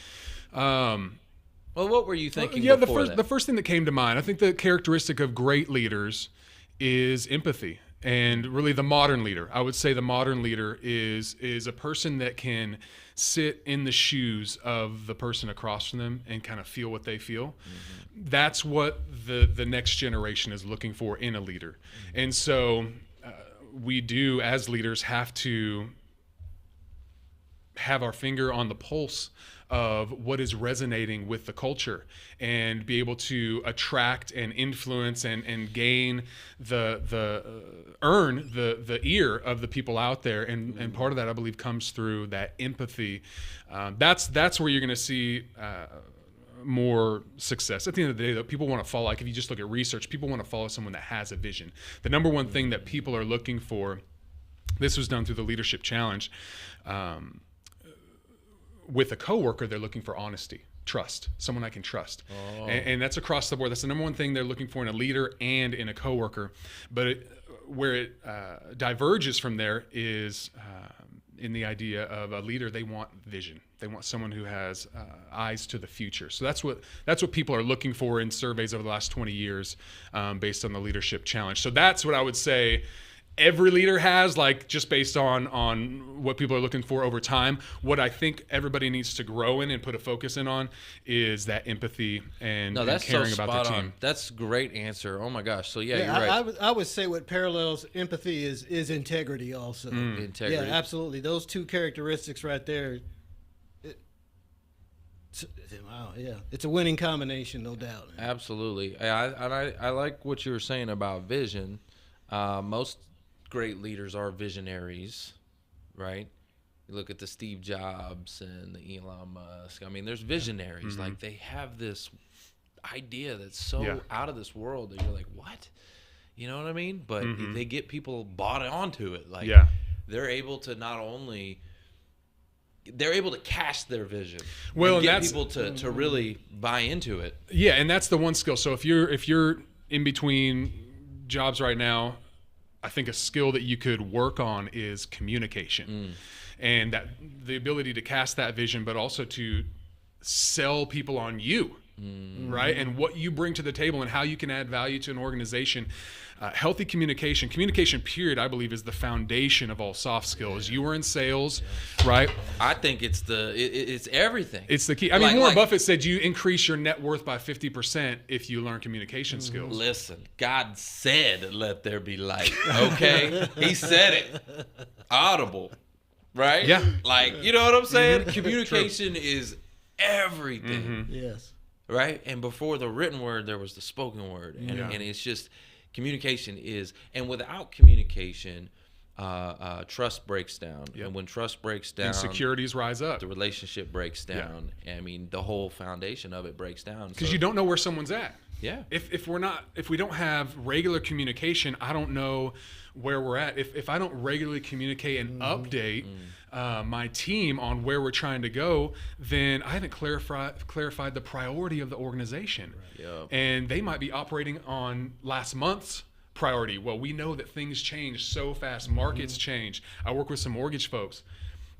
Well, what were you thinking? Yeah, before the first thing that came to mind, I think the characteristic of great leaders is empathy. And really the modern leader, I would say the modern leader is a person that can sit in the shoes of the person across from them and kind of feel what they feel. Mm-hmm. That's what the next generation is looking for in a leader. Mm-hmm. And so we do, as leaders, have to have our finger on the pulse of what is resonating with the culture, and be able to attract and influence and gain earn the ear of the people out there. And part of that, I believe, comes through that empathy. That's where you're going to see more success. At the end of the day, though, people want to follow, like if you just look at research, people want to follow someone that has a vision. The number one thing that people are looking for, this was done through the Leadership Challenge, with a coworker, they're looking for honesty, trust, someone I can trust. And that's across the board. That's the number one thing they're looking for in a leader and in a coworker. But where it diverges from there is in the idea of a leader, they want vision. They want someone who has eyes to the future. So that's what people are looking for in surveys over the last 20 years, based on the Leadership Challenge. So that's what I would say every leader has, like, just based on what people are looking for over time. What I think everybody needs to grow in and put a focus in on is that empathy and caring about their team. That's a great answer. Oh my gosh. So you're right. I would say what parallels empathy is integrity also. Integrity. Yeah, absolutely. Those two characteristics right there. Wow, yeah, it's a winning combination, no doubt. Absolutely. I like what you were saying about vision. Most great leaders are visionaries, right? You look at the Steve Jobs and the Elon Musk. I mean, there's visionaries. Mm-hmm. Like, they have this idea that's so out of this world that you're like, what? You know what I mean? But they get people bought onto it. Like, they're able to not only... They're able to cast their vision. Well, and get people to really buy into it. Yeah, and that's the one skill. So if you're in between jobs right now, I think a skill that you could work on is communication, and that the ability to cast that vision, but also to sell people on you, right? And what you bring to the table and how you can add value to an organization. Healthy communication period, I believe, is the foundation of all soft skills. You were in sales, right? I think it's everything. It's the key. I mean, Warren Buffett said you increase your net worth by 50% if you learn communication skills. Listen, God said, let there be light, okay? He said it. Audible. right? Yeah. Like, you know what I'm saying? Communication is everything. Yes. Right? And before the written word, there was the spoken word. And, and it's just, communication is, and without communication, trust breaks down. And when trust breaks down, insecurities rise up. The relationship breaks down. I mean, the whole foundation of it breaks down. Because you don't know where someone's at. Yeah. If we don't have regular communication, I don't know where we're at. If I don't regularly communicate and update my team on where we're trying to go, then I haven't clarified the priority of the organization. Right. And they might be operating on last month's priority. Well, we know that things change so fast. Markets change. I work with some mortgage folks.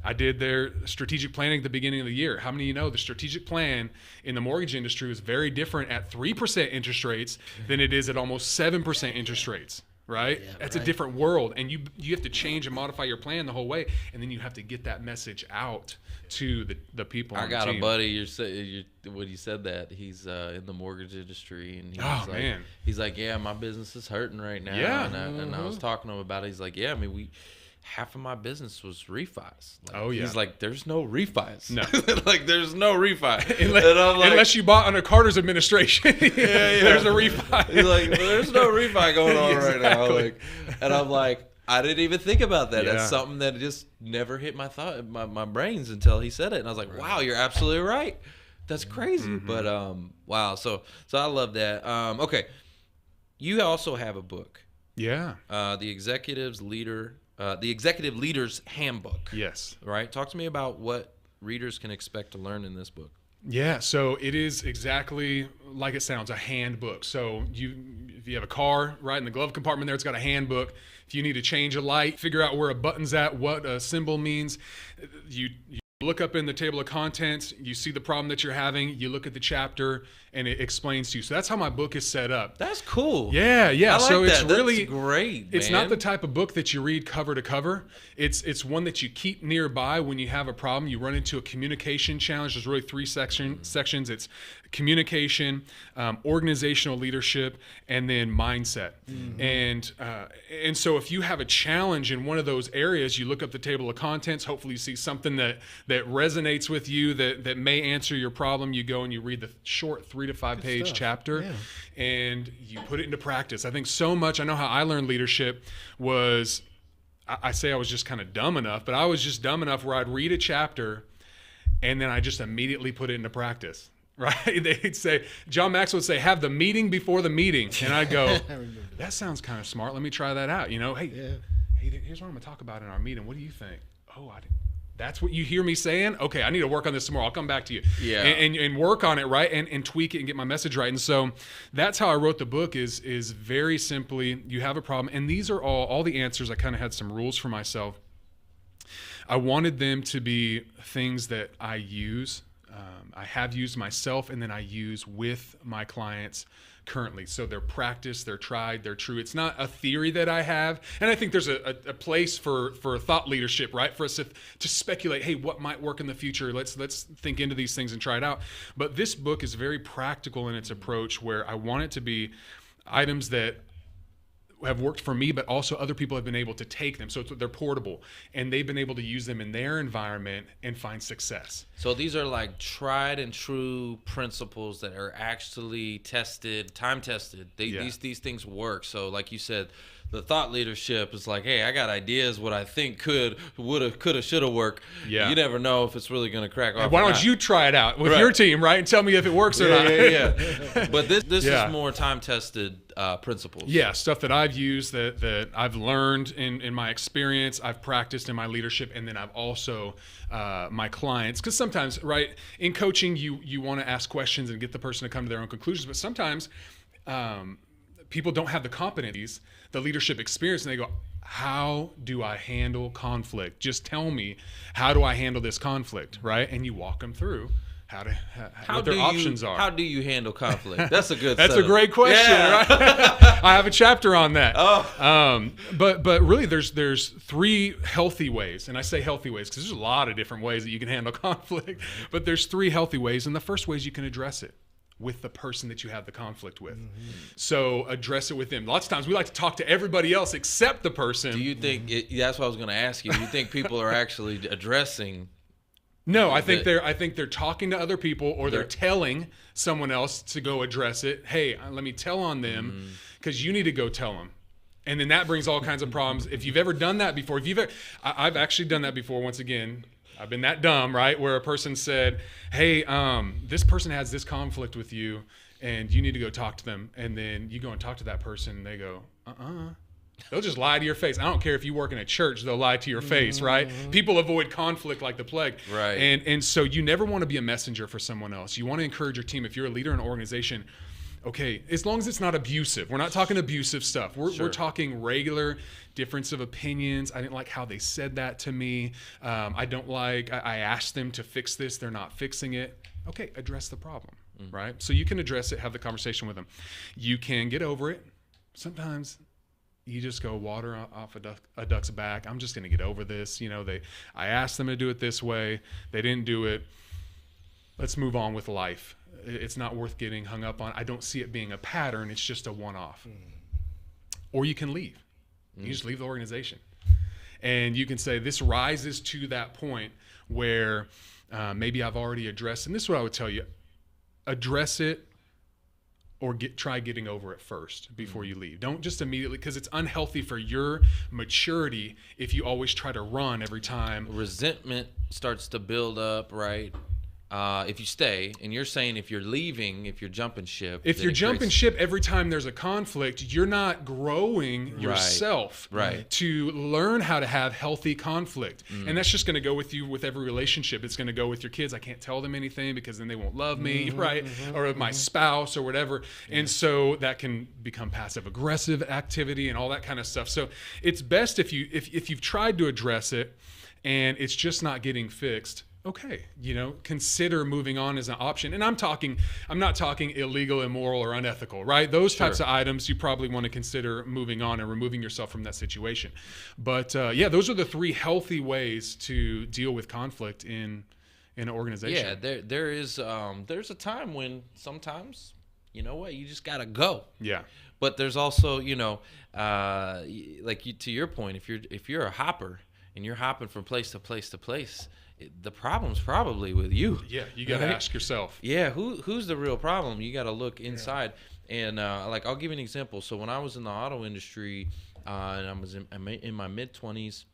I did their strategic planning at the beginning of the year. How many of you know the strategic plan in the mortgage industry is very different at 3% interest rates than it is at almost 7% interest rates, right? That's a different world. And you have to change and modify your plan the whole way. And then you have to get that message out to the people on the team. I got a buddy, when you said that, he's in the mortgage industry. And he's like, yeah, my business is hurting right now. Yeah. And I was talking to him about it. He's like, yeah, I mean, half of my business was refis. Like, He's like, there's no refis. No. Like, there's no refi. Unless you bought under Carter's administration. There's a refi. He's like, there's no refi going on right now. Like, and I'm like, I didn't even think about that. That's something that just never hit my brains until he said it. And I was like, wow, you're absolutely right. That's crazy. But wow. So I love that. Okay. You also have a book. Yeah. The Executive Leader's Handbook. Yes. Right? Talk to me about what readers can expect to learn in this book. Yeah, so it is exactly like it sounds, a handbook. So if you have a car, right, in the glove compartment there, it's got a handbook. If you need to change a light, figure out where a button's at, what a symbol means, you look up in the table of contents, you see the problem that you're having, you look at the chapter, and it explains to you. So that's how my book is set up. That's cool. Yeah. I like so that. it's really That's great. It's man. not the type of book that you read cover to cover. It's one that you keep nearby when you have a problem. You run into a communication challenge. There's really three sections. It's communication, organizational leadership, and then mindset. And so if you have a challenge in one of those areas, you look up the table of contents. Hopefully you see something that resonates with you that may answer your problem. You go and you read the short 3 to 5 page chapter, and you put it into practice. I think so much. I know how I learned leadership was, I say I was just kind of dumb enough, but I was just dumb enough where I'd read a chapter and then I just immediately put it into practice. Right? They'd say, John Maxwell would say, have the meeting before the meeting. And I'd go, that sounds kind of smart. Let me try that out. Hey, here's what I'm going to talk about in our meeting. What do you think? Oh, that's what you hear me saying? Okay, I need to work on this some more. I'll come back to you. Yeah. And work on it, right? And tweak it and get my message right. And so that's how I wrote the book is very simply, you have a problem. And these are all the answers. I kind of had some rules for myself. I wanted them to be things that I use. I have used myself, and then I use with my clients currently. So they're practiced, they're tried, they're true. It's not a theory that I have. And I think there's a place for thought leadership, right? For us to speculate, hey, what might work in the future? Let's think into these things and try it out. But this book is very practical in its approach, where I want it to be items that have worked for me, but also other people have been able to take them. So they're portable, and they've been able to use them in their environment and find success. So these are like tried and true principles that are actually tested, time tested. These things work. So like you said, the thought leadership is like, hey, I got ideas, what I think woulda, coulda, shoulda work. Yeah. You never know if it's really going to crack off. Why don't you try it out with your team, right? And tell me if it works or not. Yeah. But this is more time-tested principles. Yeah, stuff that I've used, that I've learned in my experience, I've practiced in my leadership, and then I've also my clients. Because sometimes, right, in coaching, you want to ask questions and get the person to come to their own conclusions, but sometimes people don't have the competencies, the leadership experience, and they go, how do I handle conflict? Just tell me, how do I handle this conflict, right? And you walk them through what their options are. How do you handle conflict? That's a good That's setup. a great question, right? I have a chapter on that. But really there's 3 healthy ways, and I say healthy ways because there's a lot of different ways that you can handle conflict, but there's 3 healthy ways, and the first way is you can address it. with the person that you have the conflict with. So address it with them. Lots of times we like to talk to everybody else except the person. Do you think that's what I was going to ask you? Do you think people are actually addressing? No, I think they're talking to other people, or they're telling someone else to go address it. Hey, let me tell on them, because you need to go tell them. And then that brings all kinds of problems. If you've ever done that before, I've actually done that before. Once again, I've been that dumb, right? Where a person said, hey, this person has this conflict with you and you need to go talk to them. And then you go and talk to that person and they go, They'll just lie to your face. I don't care if you work in a church, they'll lie to your face, right? People avoid conflict like the plague. Right. And so you never want to be a messenger for someone else. You want to encourage your team. If you're a leader in an organization, okay, as long as it's not abusive. We're not talking abusive stuff. We're talking regular difference of opinions. I didn't like how they said that to me. I asked them to fix this. They're not fixing it. Okay, address the problem, right? So you can address it, have the conversation with them. You can get over it. Sometimes you just go water off a duck's back. I'm just going to get over this. I asked them to do it this way. They didn't do it. Let's move on with life. It's not worth getting hung up on. I don't see it being a pattern. It's just a one-off. Or you can leave. You just leave the organization. And you can say, this rises to that point where maybe I've already addressed, and this is what I would tell you, address it or try getting over it first before you leave. Don't just immediately, because it's unhealthy for your maturity if you always try to run every time. Resentment starts to build up, right? If you stay, and you're saying if you're leaving, if you're jumping ship. If you're jumping ship every time there's a conflict, you're not growing yourself to learn how to have healthy conflict. And that's just going to go with you with every relationship. It's going to go with your kids. I can't tell them anything because then they won't love me, right? Or my spouse or whatever. And so that can become passive aggressive activity and all that kind of stuff. So it's best if you've tried to address it and it's just not getting fixed. Okay, consider moving on as an option. And I'm not talking illegal, immoral, or unethical, right? Those types of items you probably want to consider moving on and removing yourself from that situation. But those are the three healthy ways to deal with conflict in an organization. Yeah, there's a time when sometimes, you know what, you just gotta go. Yeah. But there's also, to your point, if you're a hopper and you're hopping from place to place to place, the problem's probably with you. Yeah, you got to ask yourself. Yeah, who's the real problem? You got to look inside. And I'll give you an example. So when I was in the auto industry, and I was in my mid-20s,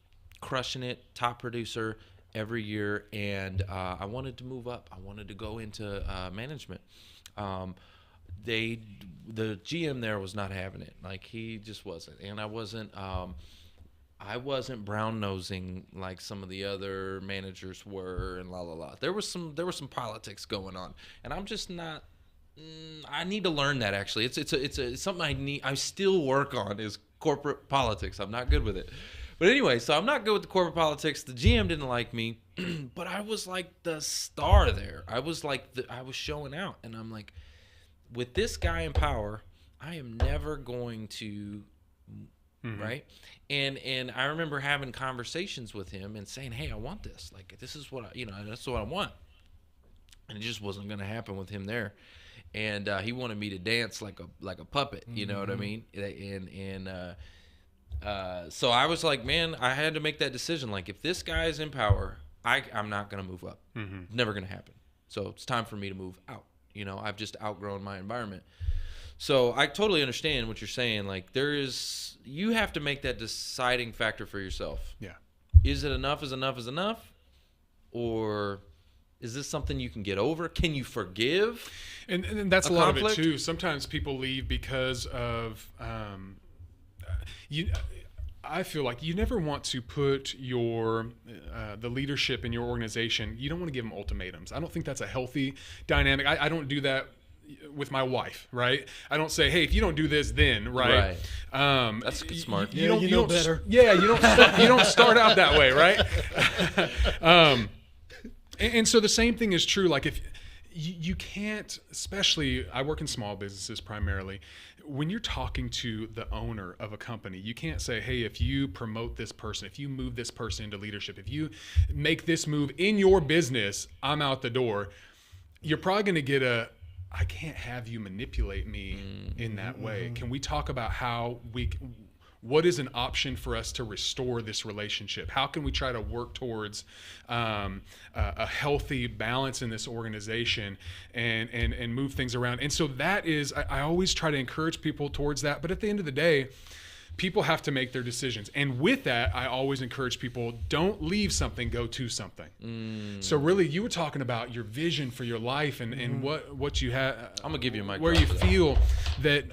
crushing it, top producer every year, and I wanted to move up. I wanted to go into management. The GM there was not having it. Like, he just wasn't, and I wasn't brown nosing like some of the other managers were, and There was some politics going on, and I'm just not. I need to learn that, actually. It's something I still work on, is corporate politics. I'm not good with it. But anyway, so I'm not good with the corporate politics. The GM didn't like me, but I was like the star there. I was showing out, and I'm like, with this guy in power, I am never going to. Right. And I remember having conversations with him and saying, hey, I want this. Like, this is what that's what I want. And it just wasn't going to happen with him there. And he wanted me to dance like a puppet, you know what I mean? So I was like, man, I had to make that decision. Like, if this guy is in power, I'm not going to move up. Never going to happen. So it's time for me to move out. I've just outgrown my environment. So I totally understand what you're saying. Like, you have to make that deciding factor for yourself. Yeah. Is it enough is enough is enough? Or is this something you can get over? Can you forgive? And that's a lot of it too. Sometimes people leave because of, I feel like you never want to put the leadership in your organization. You don't want to give them ultimatums. I don't think that's a healthy dynamic. I don't do that with my wife, right? I don't say, hey, if you don't do this, then, right? That's smart. You know better. Yeah, you don't start out that way, right? And so the same thing is true. Like, if you can't, especially, I work in small businesses primarily, when you're talking to the owner of a company, you can't say, hey, if you promote this person, if you move this person into leadership, if you make this move in your business, I'm out the door. You're probably going to get I can't have you manipulate me in that way. Can we talk about how what is an option for us to restore this relationship? How can we try to work towards a healthy balance in this organization and move things around? And so that is, I always try to encourage people towards that. But at the end of the day, people have to make their decisions. And with that, I always encourage people, don't leave something, go to something. So really, you were talking about your vision for your life and what you have. I'm gonna give you a mic where drop you for that. feel that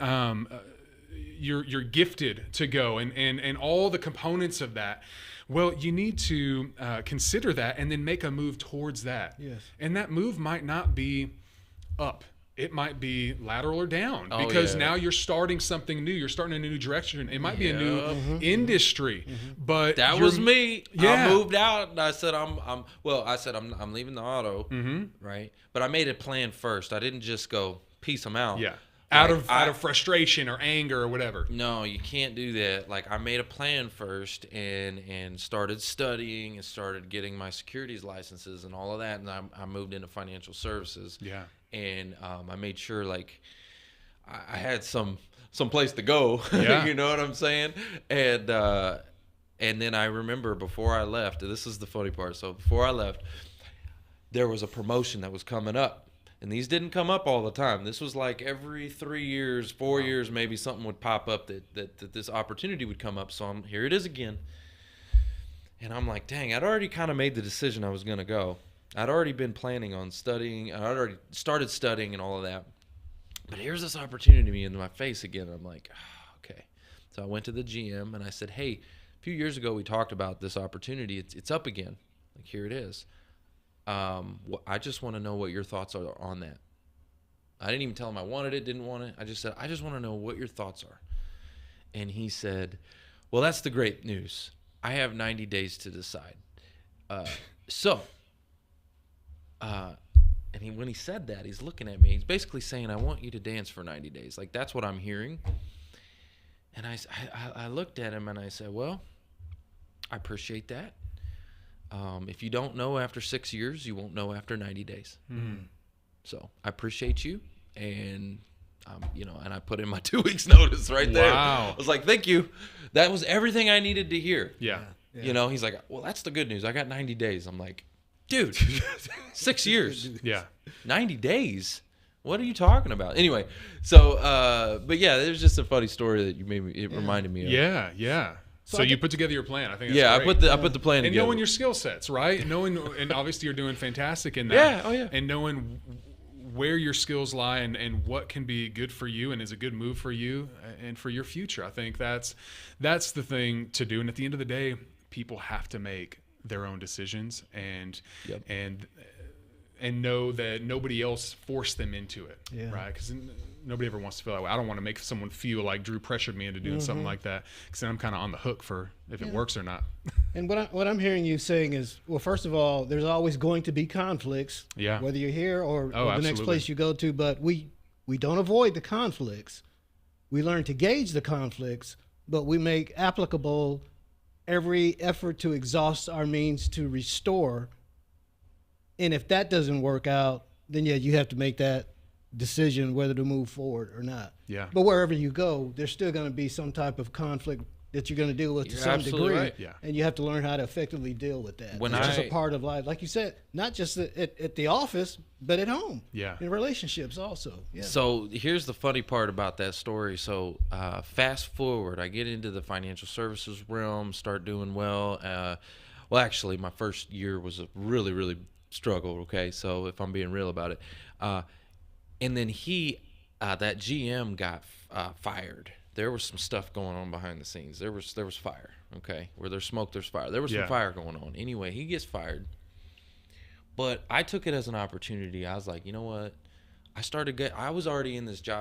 you're gifted to go and all the components of that. Well, you need to consider that and then make a move towards that. Yes. And that move might not be up. It might be lateral or down Oh, because yeah. now you're starting something new. You're starting a new direction. It might be a new industry, but That was me. Yeah. I moved out and I said I'm leaving the auto, right? But I made a plan first. I didn't just go peace. I'm out. Yeah. Like, Out of frustration or anger or whatever. No, you can't do that. Like I made a plan first and started studying and started getting my securities licenses and all of that. And I moved into financial services. Yeah. And I made sure like I had some place to go. Yeah. You know what I'm saying? And then I remember before I left, this is the funny part. So before I left, there was a promotion that was coming up. And these didn't come up all the time. This was like every 3 years, 4 years, maybe something would pop up that this opportunity would come up. So here it is again. And I'm like, dang, I'd already kind of made the decision I was going to go. I'd already been planning on studying. I'd already started studying and all of that. But here's this opportunity in my face again. I'm like, oh, okay. So I went to the GM and I said, hey, a few years ago we talked about this opportunity. It's up again. Like, here it is. I just want to know what your thoughts are on that. I didn't even tell him I wanted it, didn't want it. I just said, I just want to know what your thoughts are. And he said, well, that's the great news. I have 90 days to decide. And when he said that, he's looking at me. He's basically saying, I want you to dance for 90 days. Like, that's what I'm hearing. And I looked at him and I said, well, I appreciate that. If you don't know after 6 years, you won't know after 90 days. So I appreciate you. And, and I put in my 2 weeks notice right there. Wow. I was like, thank you. That was everything I needed to hear. Yeah. He's like, well, that's the good news. I got 90 days. I'm like, dude, 6 years. Yeah. 90 days. What are you talking about? Anyway, so, but yeah, there's just a funny story that you made me, it reminded me of. Yeah. Yeah. So you put together your plan. I think that's Yeah, great. I put the plan And together. knowing your skill sets, right? And obviously you're doing fantastic in that. Yeah, oh yeah. And knowing where your skills lie and what can be good for you and is a good move for you and for your future. I think that's the thing to do. And at the end of the day, people have to make their own decisions and know that nobody else forced them into it, right? Because nobody ever wants to feel that way. I don't want to make someone feel like Drew pressured me into doing something like that, because then I'm kind of on the hook for if it works or not. And what I'm hearing you saying is, well, first of all, there's always going to be conflicts, whether you're here or the next place you go to. But we don't avoid the conflicts. We learn to gauge the conflicts, but we make applicable every effort to exhaust our means to restore. And if that doesn't work out, then you have to make that decision whether to move forward or not. Yeah. But wherever you go, there's still going to be some type of conflict that you're going to deal with to some degree. Right. Yeah. And you have to learn how to effectively deal with that. When it's just a part of life. Like you said, not just at the office, but at home. Yeah. In relationships also. Yeah. So here's the funny part about that story. So fast forward, I get into the financial services realm, start doing well. Well, actually, my first year was a really, really struggle, okay? So if I'm being real about it. And then that GM got fired. There was some stuff going on behind the scenes. There was fire, okay? Where there's smoke, there's fire. There was some fire going on. Anyway, he gets fired. But I took it as an opportunity. I was like, you know what? I was already in this job